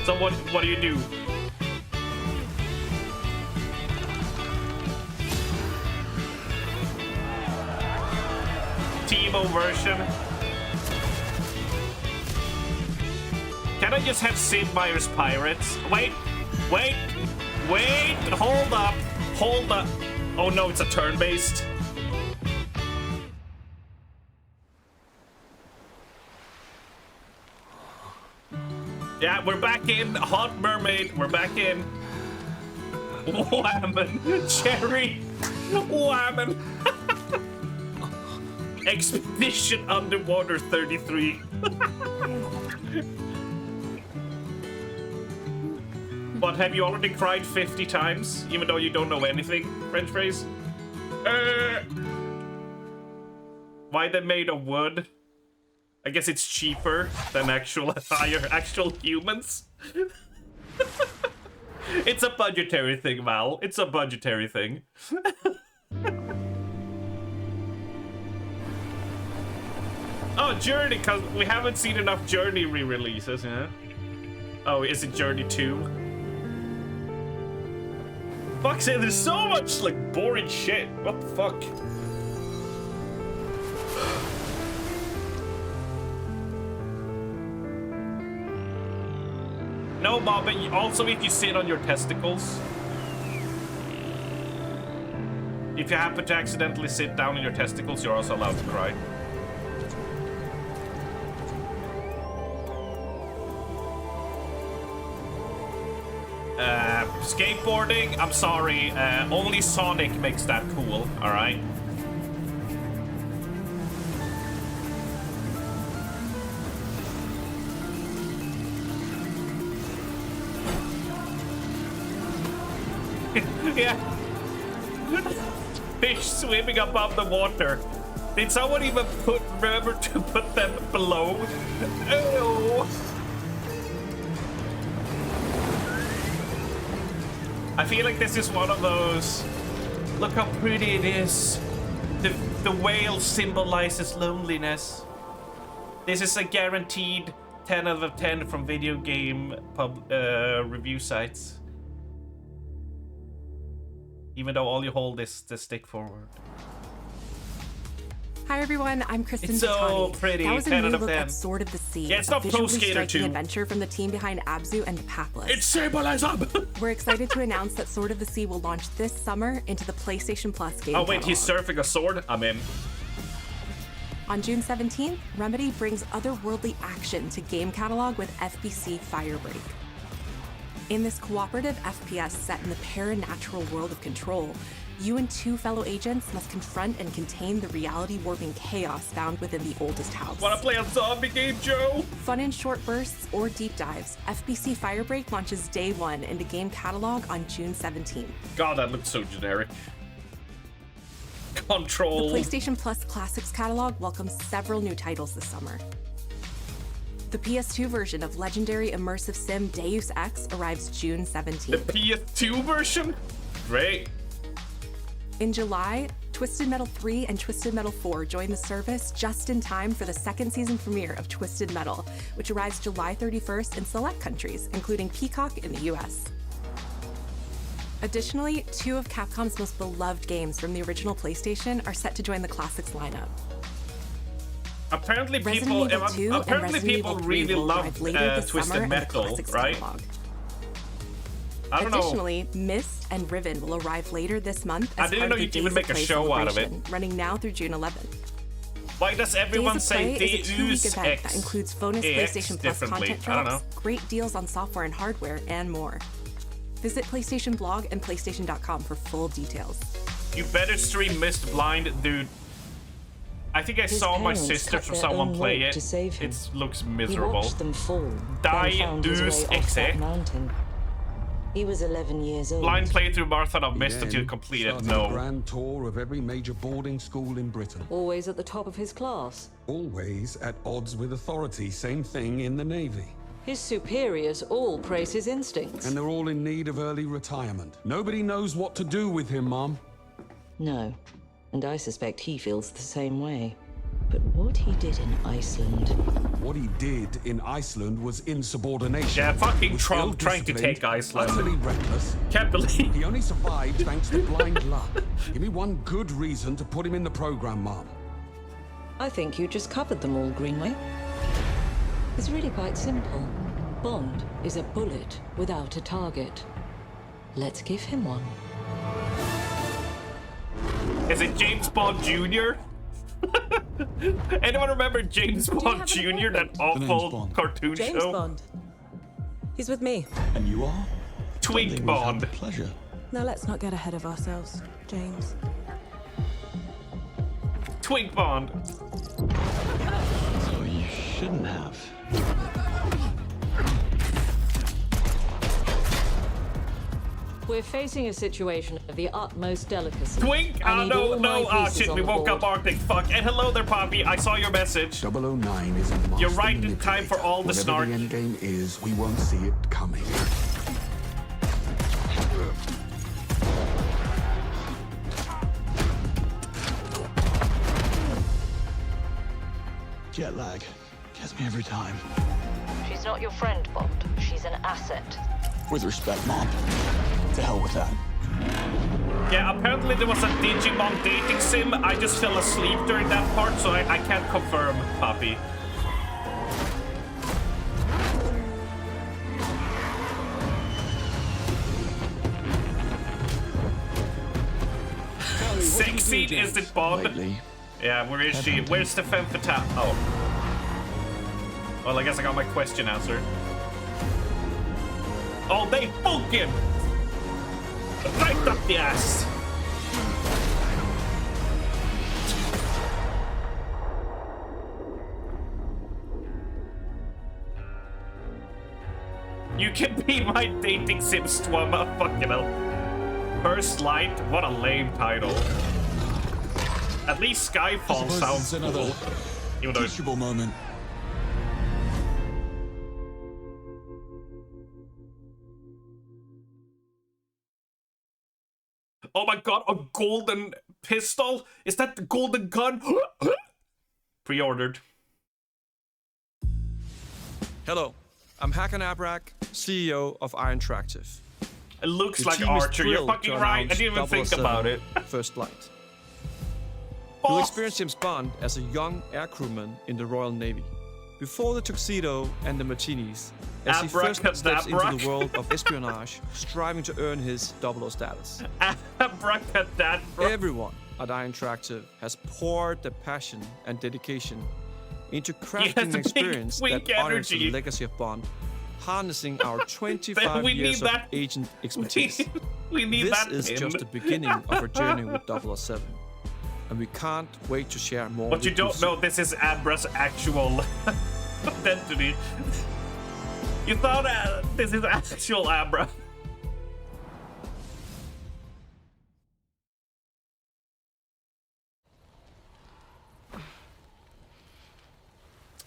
Speaker 2: So what do you do? Teemo version. Can I just have Sid Meier's pirates? Wait, hold up. Oh no, it's a turn-based. Yeah, we're back in. Hot Mermaid, we're back in. Whammon. Cherry. Whammon. Expedition Underwater 33. But have you already cried 50 times, even though you don't know anything? French phrase? Why they made of wood? I guess it's cheaper than actual humans. It's a budgetary thing, Val. It's a budgetary thing. Oh, Journey, because we haven't seen enough Journey re-releases, huh? Oh, is it Journey 2? Fuck's sake, there's so much, like, boring shit. What the fuck? No, Bob, but also if you sit on your testicles. If you happen to accidentally sit down on your testicles, you're also allowed to cry. Skateboarding, I'm sorry, only Sonic makes that cool, alright? Yeah. Fish swimming above the water. Did someone even remember to put them below? Ew. I feel like this is one of those. Look how pretty it is. The whale symbolizes loneliness. This is a guaranteed 10 out of 10 from video game review sites. Even though all you hold is the stick forward.
Speaker 6: Hi everyone, I'm Kristen.
Speaker 2: It's so pretty.
Speaker 6: That was a
Speaker 2: 10
Speaker 6: new
Speaker 2: out of
Speaker 6: look
Speaker 2: 10.
Speaker 6: at Sword of the Sea.
Speaker 2: Yeah, it's not Pro Skater 2.
Speaker 6: Adventure from the team behind Abzu and Pathless.
Speaker 2: It's symbolism.
Speaker 6: We're excited to announce that Sword of the Sea will launch this summer into the PlayStation Plus game.
Speaker 2: Oh wait,
Speaker 6: catalog.
Speaker 2: he's surfing a sword? I'm in.
Speaker 6: On June 17th, Remedy brings otherworldly action to game catalog with FBC Firebreak. In this cooperative FPS set in the paranatural world of Control, you and 2 fellow agents must confront and contain the reality-warping chaos found within the oldest house.
Speaker 2: Wanna play a zombie game, Joe?
Speaker 6: Fun in short bursts or deep dives, FBC Firebreak launches day 1 into game catalog on June 17th.
Speaker 2: God, that looks so generic. Control.
Speaker 6: The PlayStation Plus Classics catalog welcomes several new titles this summer. The PS2 version of legendary immersive sim Deus Ex arrives June 17th.
Speaker 2: The PS2 version? Great.
Speaker 6: In July, Twisted Metal 3 and Twisted Metal 4 join the service just in time for the second season premiere of Twisted Metal, which arrives July 31st in select countries, including Peacock in the US. Additionally, 2 of Capcom's most beloved games from the original PlayStation are set to join the Classics lineup.
Speaker 2: Apparently
Speaker 6: Resident Evil 2 and Resident
Speaker 2: people
Speaker 6: Evil 3
Speaker 2: really
Speaker 6: will
Speaker 2: love
Speaker 6: arrive later this summer
Speaker 2: Twisted
Speaker 6: in the
Speaker 2: Metal,
Speaker 6: Classics
Speaker 2: right?
Speaker 6: catalog.
Speaker 2: I don't know.
Speaker 6: Additionally, Myst and Riven will arrive later this month as
Speaker 2: I didn't
Speaker 6: part
Speaker 2: know
Speaker 6: of
Speaker 2: you
Speaker 6: the
Speaker 2: could even
Speaker 6: Days of
Speaker 2: make a
Speaker 6: Play
Speaker 2: show out of it.
Speaker 6: celebration, running now through June 11th.
Speaker 2: Why does everyone
Speaker 6: Days of
Speaker 2: say
Speaker 6: Play is a 2-week
Speaker 2: Deus
Speaker 6: event
Speaker 2: Ex?
Speaker 6: that includes bonus
Speaker 2: EX
Speaker 6: PlayStation Plus
Speaker 2: differently?
Speaker 6: content
Speaker 2: I don't
Speaker 6: drops,
Speaker 2: know.
Speaker 6: great deals on software and hardware, and more. Visit PlayStation Blog and PlayStation.com for full details.
Speaker 2: You better stream Mist Blind, dude. I think I saw my sisters or someone play it. It looks miserable.
Speaker 9: He watched them fall,
Speaker 2: Die
Speaker 9: then found his way off that mountain. He was 11 years old.
Speaker 2: Blind playthrough marathon of Mist until completed. No.
Speaker 15: A grand tour of every major boarding school in Britain.
Speaker 9: Always at the top of his class.
Speaker 15: Always at odds with authority. Same thing in the Navy.
Speaker 9: His superiors all praise his instincts.
Speaker 15: And they're all in need of early retirement. Nobody knows what to do with him, Mom.
Speaker 9: No. And I suspect he feels the same way. But what he did in Iceland...
Speaker 15: What he did in Iceland was insubordination.
Speaker 2: Yeah, fucking Trump trying to take Iceland.
Speaker 15: Utterly reckless.
Speaker 2: Can't believe.
Speaker 15: He only survived thanks to blind luck. Give me one good reason to put him in the program, Mom.
Speaker 9: I think you just covered them all, Greenway. It's really quite simple. Bond is a bullet without a target. Let's give him one.
Speaker 2: Is it James Bond Jr.? Anyone remember James Bond Jr., that awful cartoon
Speaker 14: James
Speaker 2: show?
Speaker 14: Bond. He's with me.
Speaker 16: And you are?
Speaker 2: Twink Bond.
Speaker 16: Pleasure.
Speaker 14: Now let's not get ahead of ourselves, James.
Speaker 2: Twink Bond.
Speaker 16: So you shouldn't have.
Speaker 9: We're facing a situation of the utmost delicacy.
Speaker 2: Twink? No, shit, we woke up Arctic, fuck. And hello there, Poppy, I saw your message.
Speaker 15: 009 is a master
Speaker 2: You're right in time for all the snark.
Speaker 15: Whatever the endgame is, we won't see it coming.
Speaker 16: Jet lag. Gets me every time.
Speaker 9: She's not your friend, Bond. She's an asset.
Speaker 16: With respect, Mom. To hell with that.
Speaker 2: Yeah, apparently there was a Digimon dating sim. I just fell asleep during that part, so I can't confirm, Poppy. Sex scene, is it Bond?
Speaker 16: Lately.
Speaker 2: Yeah, where is she? Where's the femme fatale? Oh. Well, I guess I got my question answered. Oh, they book him! Right up the ass! You can be my dating sim, Stwama. Fucking hell. First Light? What a lame title. At least Skyfall sounds cool. Even though
Speaker 16: teachable moment.
Speaker 2: Oh my god, a golden pistol? Is that the golden gun? Pre-ordered.
Speaker 17: Hello, I'm Hakan Abrak, CEO of Iron Interactive.
Speaker 2: It looks like Archer, you're fucking right, I didn't even think about it.
Speaker 17: First Light. You'll experience James Bond as a young air crewman in the Royal Navy. Before the tuxedo and the martinis, as he first steps into the world of espionage, striving to earn his 00 status. Everyone at Iron Interactive has poured their passion and dedication into crafting an experience that honors the legacy of Bond, harnessing our 25 years of agent expertise. This is just the beginning of our journey with 007. And we can't wait to share more.
Speaker 2: But you don't know this is Abra's actual identity. You thought this is actual Abra.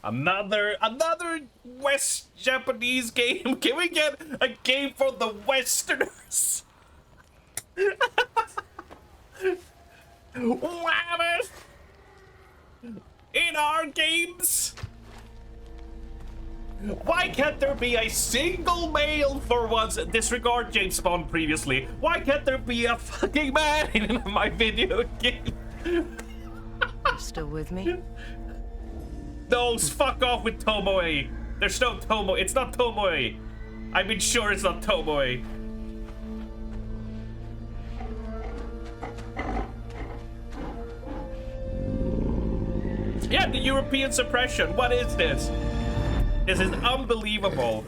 Speaker 2: Another West Japanese game. Can we get a game for the Westerners? What? In our games? Why can't there be a single male for once? Disregard James Bond previously. Why can't there be a fucking man in my video game?
Speaker 14: You still with me?
Speaker 2: No, fuck off with Tomoe. There's no Tomoe. It's not Tomoe. I mean, sure it's not Tomoe. Yeah, the European suppression. What is this? This is unbelievable.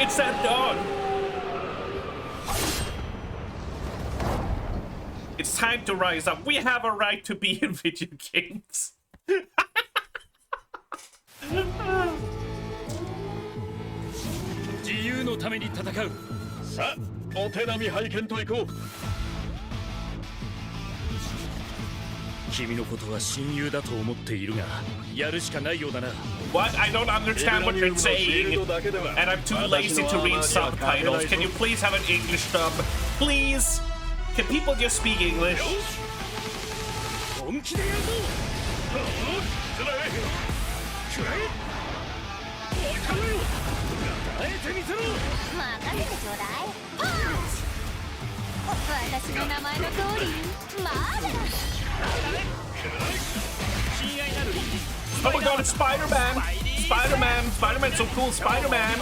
Speaker 2: get that done. It's time to rise up. We have a right to be in video games.
Speaker 1: 自由のために戦う。さあ、お手並み拝見といこう。君のことは親友だと思っているが、やるしかないようだな。
Speaker 2: What? I don't understand what you're saying, and I'm too lazy to read subtitles. Can you please have an English dub? Please? Can people just speak English?
Speaker 1: 本気でやるぞ。くらえ。くらえ。おいかめよ。与えてみせろ。任せてちょうだい。パンチ。私の名前の通り、マーベラス。
Speaker 2: Oh my god, it's Spider-Man! Spider-Man! Spider-Man's so cool, Spider-Man!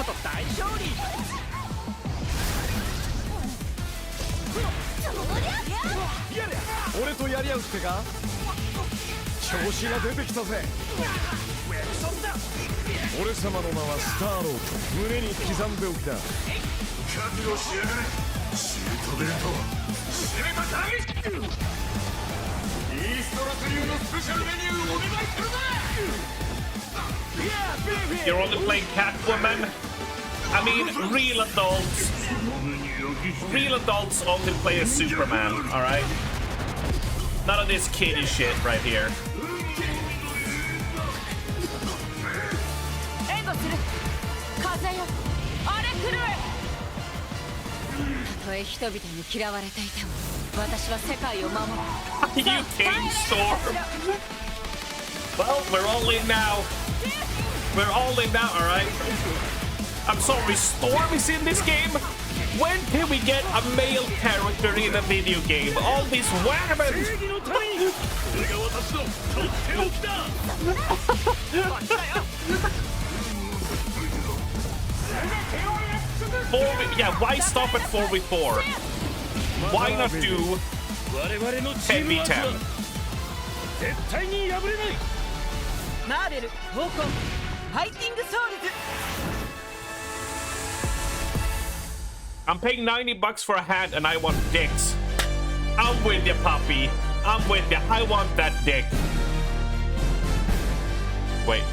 Speaker 2: You're only playing Catwoman? I mean, real adults only play as Superman, alright? None of this kiddie shit right here. You came, Storm! Well, we're all in now. We're all in now, alright? I'm sorry, Storm is in this game? When can we get a male character in a video game? All these women! Yeah, why stop at 4v4? Why not do 10v10? I'm paying $90 for a hat and I want dicks. I'm with you, puppy. I'm with you. I want that dick. Wait.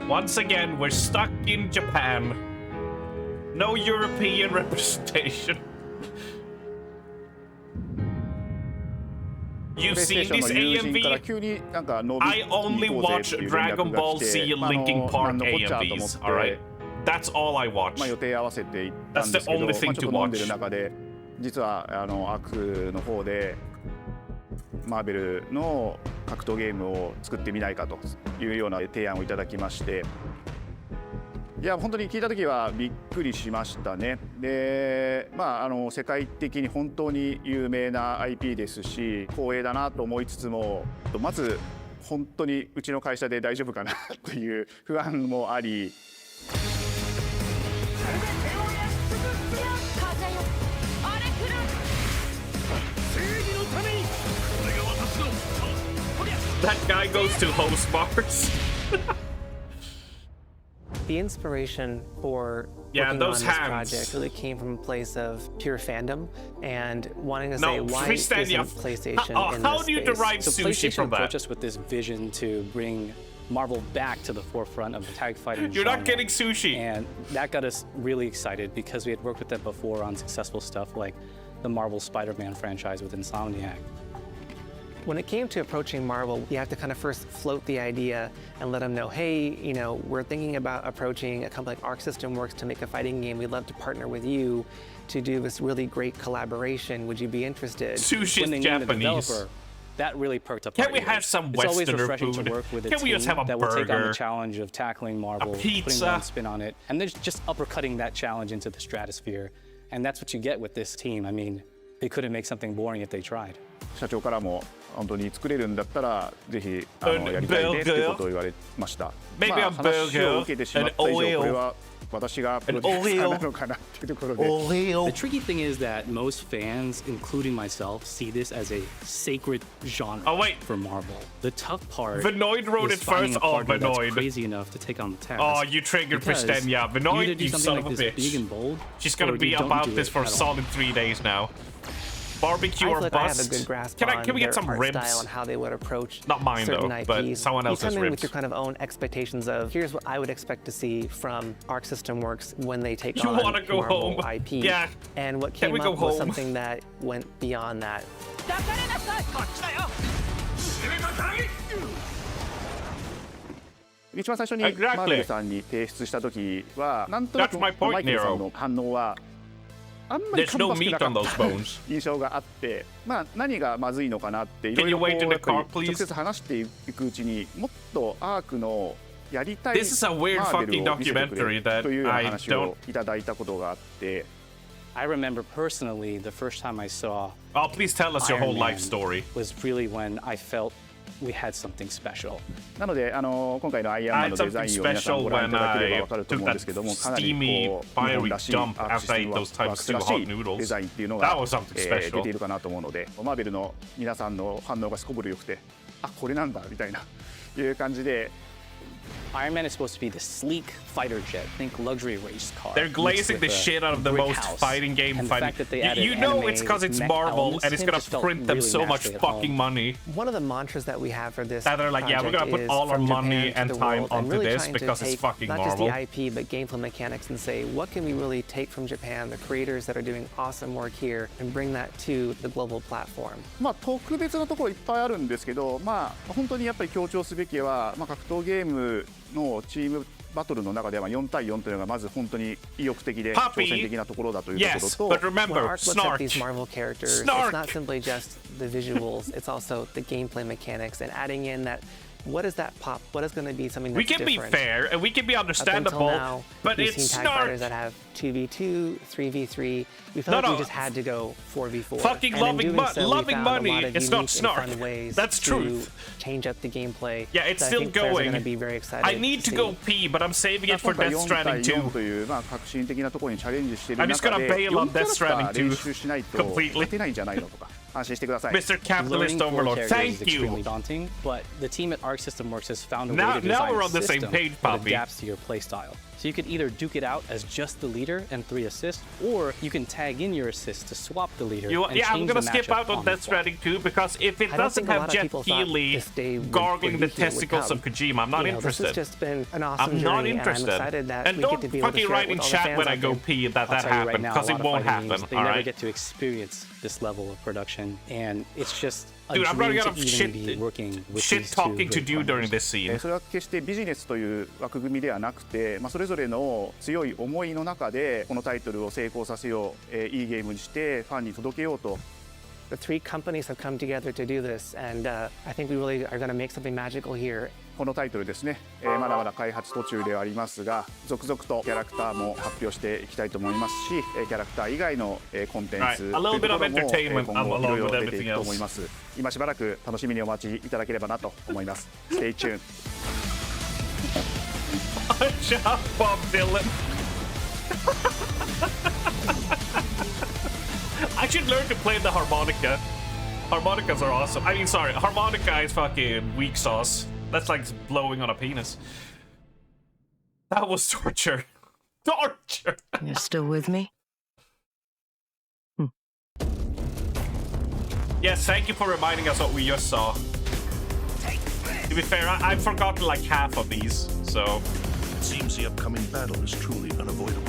Speaker 2: Once again, we're stuck in Japan. No European representation. You've seen this AMV? I only watch Dragon Ball Z Linkin Park AMVs, alright? That's all I watch. That's the only thing to watch.
Speaker 5: マーベルの格闘ゲームを作ってみないかというような提案をいただきまして、いや本当に聞いた時はびっくりしましたね。で、世界的に本当に有名な IP ですし、光栄だなと思いつつも、まず本当にうちの会社で大丈夫かなという不安もあり。
Speaker 2: That guy goes to host bars.
Speaker 12: The inspiration for working on this project really came from a place of pure fandom and wanting to say, why isn't PlayStation in
Speaker 2: how
Speaker 12: this
Speaker 2: do you
Speaker 12: space?
Speaker 2: derive
Speaker 18: So
Speaker 2: sushi
Speaker 18: PlayStation
Speaker 2: from that?
Speaker 18: approached us with this vision to bring Marvel back to the forefront of the tag fighting
Speaker 2: You're
Speaker 18: genre.
Speaker 2: not getting sushi.
Speaker 18: And that got us really excited because we had worked with them before on successful stuff like the Marvel Spider-Man franchise with Insomniac.
Speaker 12: When it came to approaching Marvel, you have to kind of first float the idea and let them know, hey, you know, we're thinking about approaching a company like Arc System Works to make a fighting game. We'd love to partner with you to do this really great collaboration. Would you be interested?
Speaker 2: Sushi is Japanese.
Speaker 18: That really perked up.
Speaker 2: Can we have some Westerner
Speaker 18: food? It's always refreshing
Speaker 2: food?
Speaker 18: to work with a
Speaker 2: Can we
Speaker 18: team
Speaker 2: just have a
Speaker 18: that will take on the
Speaker 2: burger?
Speaker 18: challenge of tackling Marvel, putting their own spin on it, and then just uppercutting that challenge into the stratosphere. And that's what you get with this team. I mean, They couldn't make something boring if they tried.
Speaker 5: 社長からも本当に作れるんだったらぜひやりたいねっていうことを言われました。まあ話を受けてしまった以上これは私がプロデューサーなのかなっていうところで。
Speaker 18: The tricky thing is that most fans, including myself, see this as a sacred genre for Marvel. The tough part
Speaker 2: Vinoid wrote
Speaker 18: is
Speaker 2: it
Speaker 18: finding
Speaker 2: first.
Speaker 18: a partner that's
Speaker 2: Vinoid.
Speaker 18: crazy enough to take on the task.
Speaker 2: Oh, you triggered Pristen. Yeah, Vinoid, you son of a bitch.
Speaker 18: Big and bold,
Speaker 2: she's gonna be about this for a solid 3 days now. Barbecue or bust.
Speaker 12: I have a good grasp
Speaker 2: can we get some ribs?
Speaker 12: Style and how they would approach
Speaker 2: not mine though,
Speaker 12: IPs.
Speaker 2: but someone else's
Speaker 12: ribs. You come in
Speaker 2: ribs.
Speaker 12: with your kind of own expectations of here's what I would expect to see from Arc System Works when they take on
Speaker 2: go
Speaker 12: Marvel
Speaker 2: home.
Speaker 12: IP.
Speaker 2: Yeah.
Speaker 12: And what came up was something that went beyond that.
Speaker 5: 一番最初にマーベルさんに提出した時はなんとなくマイケルさんの反応はあんまり芳しくなかった印象があって、まあ何がまずいのかなっていろいろ直接話していくうちにもっとアークのやりたいマーベルを見せてくれというような話をいただいたことがあって。
Speaker 18: I remember personally the first time I saw
Speaker 2: please tell us your whole life story.
Speaker 18: Was really when I felt we had something special.
Speaker 5: なので今回のアイアンマンのデザインを皆さんご覧いただければ分かると思うんですけども、かなりこう日本らしいアークシステムワークスらしいデザインっていうのが出ているかなと思うので、マーベルの皆さんの反応がすこぶる良くて、あこれなんだみたいないう感じで。
Speaker 18: Iron Man is supposed to be the sleek fighter jet. Think luxury race car.
Speaker 2: They're glazing the shit out of the most fighting game fighting. You know it's because it's Marvel and it's gonna print them so much fucking money.
Speaker 12: One of the mantras that we have for this
Speaker 2: they're like, yeah, we're gonna put all our money and time onto this because it's fucking Marvel.
Speaker 12: Not just the IP, but gameplay mechanics and say, what can we really take from Japan, the creators that are doing awesome work here, and bring that to the global platform?
Speaker 5: まあ特別なところいっぱいあるんですけど、まあ本当にやっぱり強調すべきは、まあ格闘ゲームのチームバトルの中では4対4というのがまず本当に意欲的で挑戦的なところだというところと、
Speaker 2: But remember,
Speaker 12: Arc looks at these Marvel characters, it's not simply just the visuals, it's also the gameplay mechanics and adding in that what is that pop? What is going to be something that's different?
Speaker 2: We can be fair and we can be understandable,
Speaker 12: now,
Speaker 2: but
Speaker 12: we've
Speaker 2: it's
Speaker 12: seen TIE fighters that have 2v2, 3v3. We felt like we just had to go 4v4.
Speaker 2: Fucking loving money. It's not snark. That's truth.
Speaker 12: Change up the gameplay.
Speaker 2: Yeah, it's still going.
Speaker 12: Be very excited
Speaker 2: I need to go pee, but I'm saving it for Death Stranding 2.
Speaker 5: という革新的なところにチャレンジしている
Speaker 2: I'm just gonna bail on Death Stranding 2
Speaker 5: 練習しないと勝てないんじゃないのとか。安心してください。
Speaker 2: Mr. Capitalist Overlord, thank you.
Speaker 18: Extremely daunting, but the team at Arc System Works has found a way to
Speaker 2: now
Speaker 18: design
Speaker 2: we're on the same
Speaker 18: system
Speaker 2: page,
Speaker 18: that
Speaker 2: Poppy.
Speaker 18: adapts to your playstyle. So you could either duke it out as just the leader and 3 assists, or you can tag in your assists to swap the leader.
Speaker 2: I'm gonna skip out on Death Stranding 2 because if it doesn't have Jeff Keighley gargling the testicles of Kojima, I'm not interested.
Speaker 12: This has just been an awesome
Speaker 2: I'm not
Speaker 12: journey,
Speaker 2: interested.
Speaker 12: And I'm excited that
Speaker 2: and
Speaker 12: we
Speaker 2: don't
Speaker 12: get to be able to
Speaker 2: fucking
Speaker 12: share
Speaker 2: write
Speaker 12: it
Speaker 2: in
Speaker 12: with all the
Speaker 2: chat
Speaker 12: fans
Speaker 2: when I
Speaker 12: out
Speaker 2: go
Speaker 12: there.
Speaker 2: pee that
Speaker 18: I'll tell you
Speaker 2: happened because it won't happen.
Speaker 18: They never get to experience this level of production, and it's just a
Speaker 2: Dude, I'm running out of
Speaker 18: dream to even be working with
Speaker 2: shit
Speaker 18: these
Speaker 2: talking
Speaker 18: two
Speaker 2: to do during this scene.
Speaker 5: それは決してビジネスという枠組みではなくて、それぞれの強い思いの中でこのタイトルを成功させよう、いいゲームにしてファンに届けようと。
Speaker 12: The 3 companies have come together to do this, and I think we really are going to make something magical here.
Speaker 5: このタイトルですね、まだまだ開発途中ではありますが、続々とキャラクターも発表していきたいと思いますし、キャラクター以外のコンテンツというところも今後いろいろ出ていくと思います。今しばらく楽しみにお待ちいただければなと思います。Stay tuned.
Speaker 2: Shut up, Bob Dylan. I should learn to play the harmonica. Harmonicas are awesome. I mean, sorry, harmonica is fucking weak sauce. That's like blowing on a penis. That was torture. Torture!
Speaker 14: You're still with me?
Speaker 2: Yes, thank you for reminding us what we just saw. To be fair, I've forgotten like half of these, so...
Speaker 19: It seems the upcoming battle is truly unavoidable.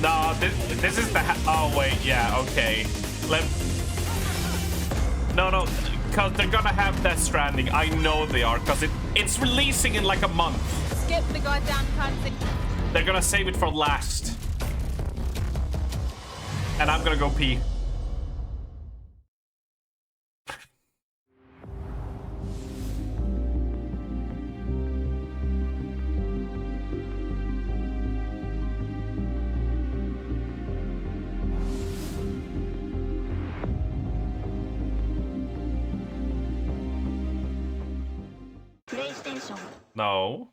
Speaker 2: No, this is the oh wait, yeah, okay. No, because they're gonna have Death Stranding. I know they are, because it's releasing in like a month.
Speaker 4: Skip the goddamn cutscene.
Speaker 2: They're gonna save it for last. And I'm gonna go pee. No.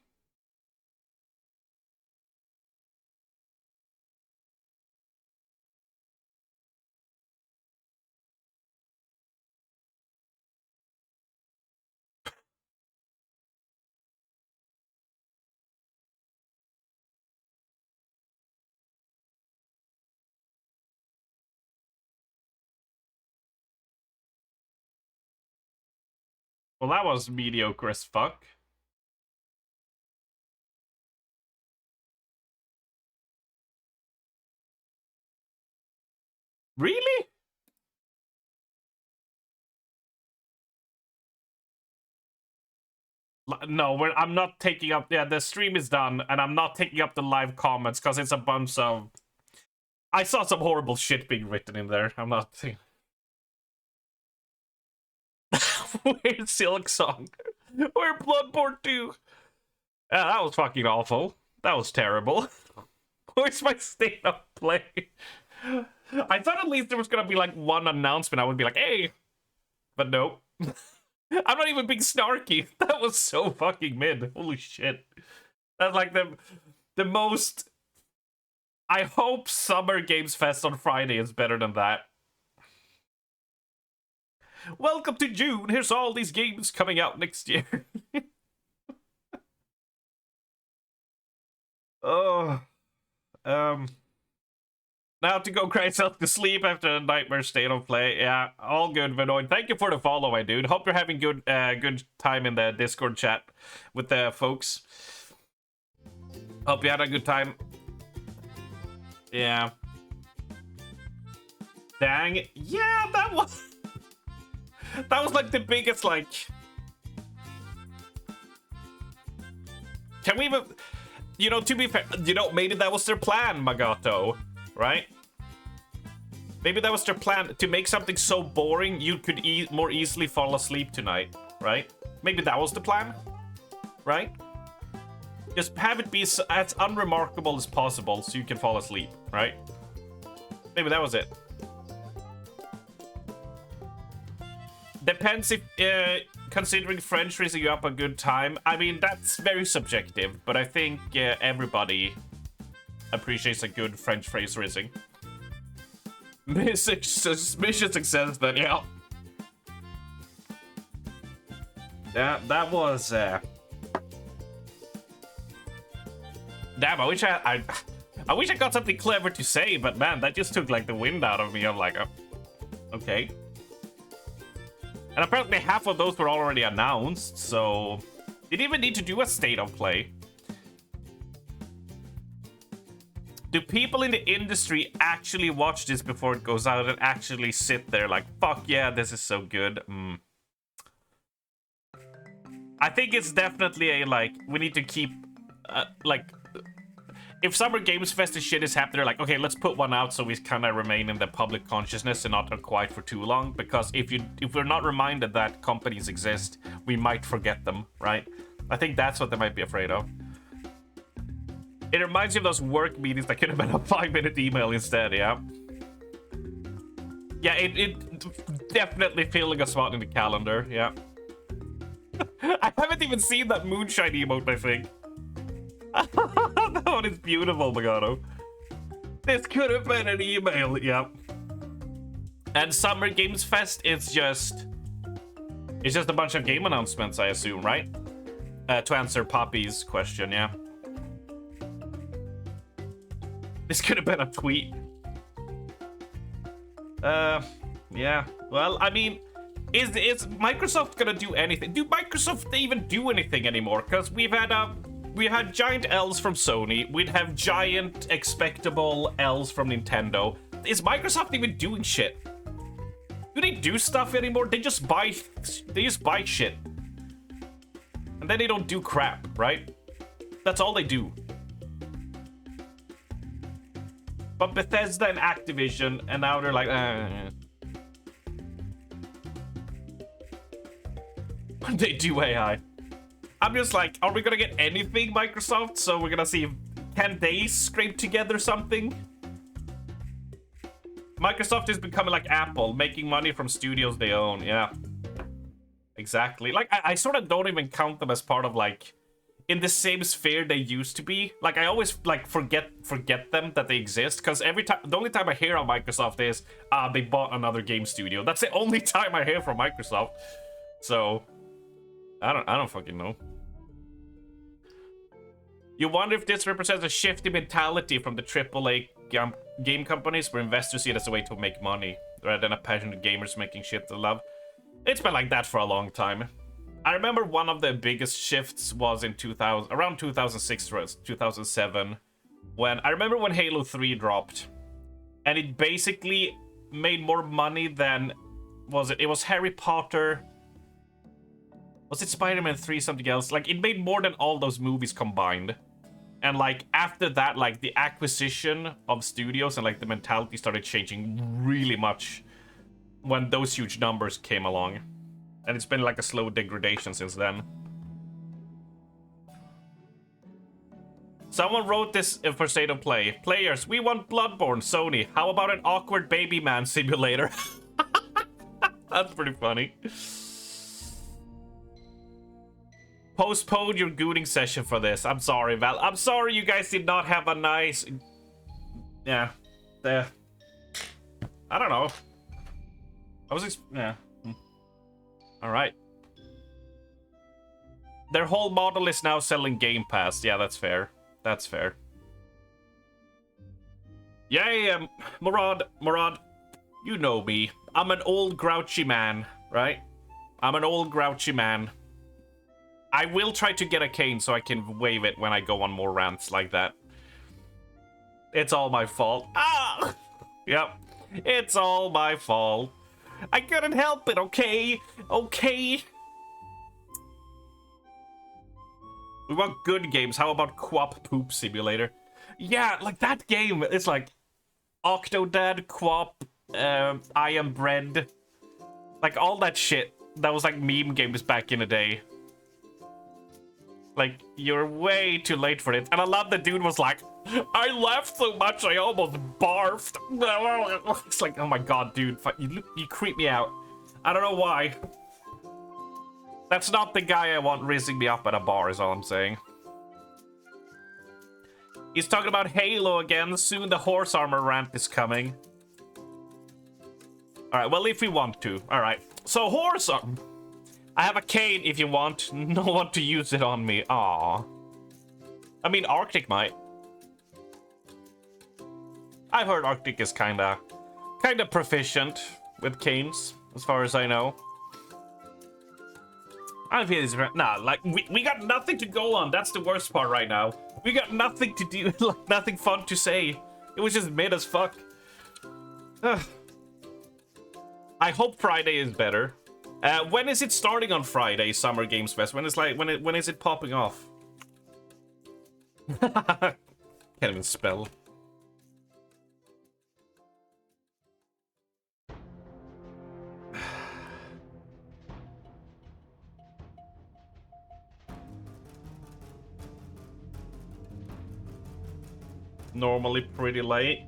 Speaker 2: Well, that was mediocre as fuck. Really? No, I'm not taking up... Yeah, the stream is done, and I'm not taking up the live comments, because it's a bunch of... I saw some horrible shit being written in there. I'm not... Weird Silk Song. We're Bloodborne 2. Yeah, that was fucking awful. That was terrible. Where's my state of play? I thought at least there was gonna be like one announcement. I would be like, hey. But nope. I'm not even being snarky. That was so fucking mid. Holy shit. That's like the most... I hope Summer Games Fest on Friday is better than that. Welcome to June. Here's all these games coming out next year. Oh. Now to go cry yourself to sleep after a nightmare state of play. Yeah, all good, Vinoid. Thank you for the follow, my dude. Hope you're having good time in the Discord chat with the folks. Hope you had a good time. Yeah. Dang. Yeah, that was... That was like the biggest, like... Can we even... You know, to be fair, you know, maybe that was their plan, Magato, right? Maybe that was their plan, to make something so boring you could more easily fall asleep tonight, right? Maybe that was the plan, right? Just have it be as unremarkable as possible so you can fall asleep, right? Maybe that was it. Depends if, considering French raising you up a good time. I mean, that's very subjective, but I think everybody appreciates a good French phrase raising. Mission success, then, yeah. That was, Damn, I wish I wish I got something clever to say, but man, that just took, like, the wind out of me. I'm like, okay. And apparently half of those were already announced, so... Didn't even need to do a state of play. Do people in the industry actually watch this before it goes out and actually sit there like, fuck yeah, this is so good? I think it's definitely a, like, we need to keep, like... If Summer Games Fest and shit is happening, they're like, okay, let's put one out so we kind of remain in the public consciousness and not quiet for too long. Because if we're not reminded that companies exist, we might forget them, right? I think that's what they might be afraid of. It reminds me of those work meetings that could have been a 5-minute email instead, yeah? Yeah, it definitely filling a spot in the calendar, yeah. I haven't even seen that moonshine emote, I think. That one is beautiful, Magato. This could have been an email, yeah. And Summer Games Fest, it's just a bunch of game announcements, I assume, right? To answer Poppy's question, yeah. This could have been a tweet. Yeah. Well, I mean, is Microsoft gonna do anything? Do Microsoft even do anything anymore? Because we had giant L's from Sony. We'd have giant expectable L's from Nintendo. Is Microsoft even doing shit? Do they do stuff anymore? They just buy shit. And then they don't do crap, right? That's all they do. But Bethesda and Activision, and now they're like, They do AI. I'm just like, are we gonna get anything, Microsoft? So we're gonna see, can they scrape together something? Microsoft is becoming like Apple, making money from studios they own, yeah. exactly. Like, I sort of don't even count them as part of, like, in the same sphere they used to be. Like, I always, like, forget them that they exist, because every time, the only time I hear on Microsoft is, they bought another game studio. That's the only time I hear from Microsoft. So, I don't fucking know. You wonder if this represents a shift in mentality from the AAA game companies, where investors see it as a way to make money, rather than a passionate gamers making shit they love. It's been like that for a long time. I remember one of the biggest shifts was in around 2006 or 2007, when I remember when Halo 3 dropped, and it basically made more money than it was Harry Potter. Was it Spider-Man 3, something else? Like, it made more than all those movies combined. And, like, after that, like, the acquisition of studios and, like, the mentality started changing really much when those huge numbers came along. And it's been, like, a slow degradation since then. Someone wrote this for State of Play. Players, we want Bloodborne, Sony. How about an awkward baby man simulator? That's pretty funny. Postpone your gooning session for this. I'm sorry, Val. I'm sorry you guys did not have a nice... Yeah. I don't know. Yeah. Alright. Their whole model is now selling Game Pass. Yeah, that's fair. That's fair. Yeah, Murad, you know me. I'm an old grouchy man, right? I'm an old grouchy man. I will try to get a cane so I can wave it when I go on more rants like that. It's all my fault. Ah! Yep. It's all my fault. I couldn't help it, okay? Okay. We want good games. How about Quap Poop Simulator? Yeah, like that game. It's like Octodad, Quap, I Am Bread. Like all that shit. That was like meme games back in the day. Like, you're way too late for it. And I love the dude was like, I laughed so much I almost barfed. It's like, oh my god, dude. You creep me out. I don't know why. That's not the guy I want raising me up at a bar, is all I'm saying. He's talking about Halo again. Soon the horse armor rant is coming. Alright, well, if we want to. Alright. So, horse armor. I have a cane if you want. No one to use it on me. Aww. I mean, Arctic might. I've heard Arctic is kinda proficient with canes, as far as I know. I don't feel this. Nah, like, we got nothing to go on. That's the worst part right now. We got nothing to do, like, nothing fun to say. It was just mid as fuck. Ugh. I hope Friday is better. When is it starting on Friday, Summer Games Fest? When is it popping off? Can't even spell. Normally pretty late.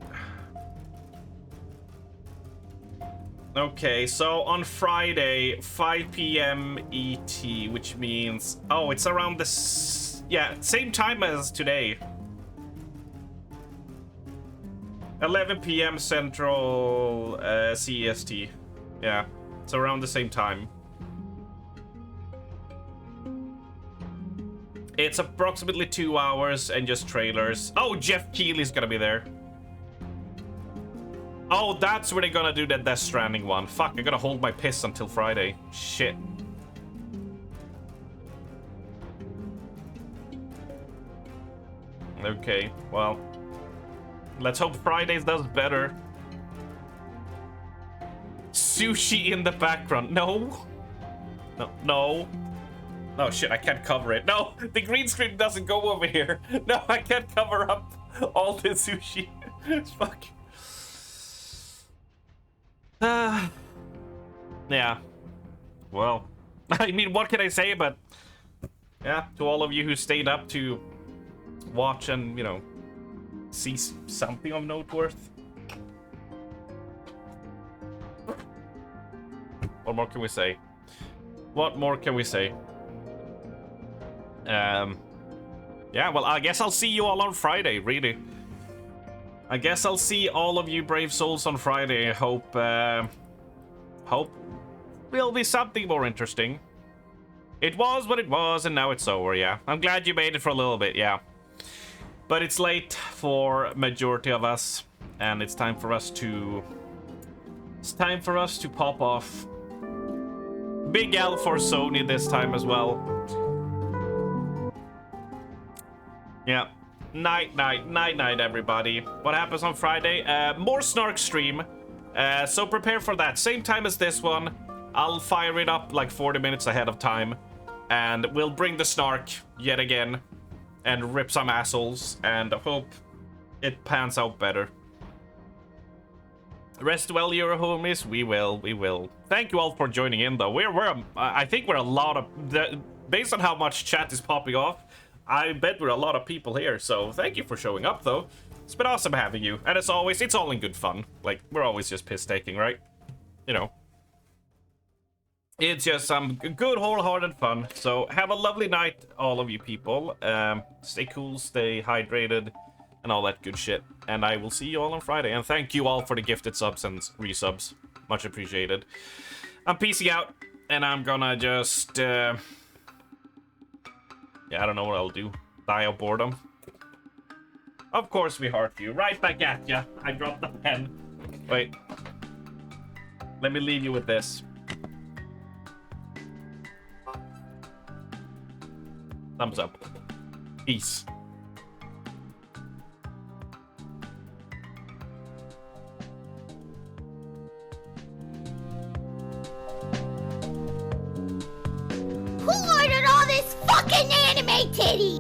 Speaker 2: Okay, so on Friday, 5 p.m. ET, which means... Oh, it's around this... Yeah, same time as today. 11 p.m. Central CEST. Yeah, it's around the same time. It's approximately 2 hours and just trailers. Oh, Jeff Keighley's gonna be there. Oh, that's where they're gonna do the Death Stranding one. Fuck, I gotta hold my piss until Friday. Shit. Okay, well. Let's hope Fridays does better. Sushi in the background. No. No, no. Oh shit, I can't cover it. No, the green screen doesn't go over here. No, I can't cover up all the sushi. Fuck. Yeah. Well, I mean, what can I say? But yeah, to all of you who stayed up to watch and, you know, see something of note worth. What more can we say? What more can we say? Yeah, well, I guess I'll see you all on Friday, really. I guess I'll see all of you brave souls on Friday. Hope will be something more interesting. It was what it was, and now it's over, yeah. I'm glad you made it for a little bit, yeah. But it's late for majority of us, and it's time for us to pop off. Big L for Sony this time as well. Yeah. Night, everybody. What happens on Friday? More Snark stream. So prepare for that. Same time as this one. I'll fire it up like 40 minutes ahead of time. And we'll bring the Snark yet again. And rip some assholes. And hope it pans out better. Rest well, your homies. We will. Thank you all for joining in, though. I think we're a lot of... Based on how much chat is popping off, I bet we're a lot of people here, so thank you for showing up, though. It's been awesome having you. And as always, it's all in good fun. Like, we're always just piss-taking, right? You know. It's just some good, wholehearted fun. So have a lovely night, all of you people. Stay cool, stay hydrated, and all that good shit. And I will see you all on Friday. And thank you all for the gifted subs and resubs. Much appreciated. I'm peacing out, and I'm gonna just... Yeah, I don't know what I'll do. Die of boredom. Of course we heart you. Right back at ya. I dropped the pen. Wait. Let me leave you with this. Thumbs up. Peace.
Speaker 1: Who ordered all this fucking anime titty?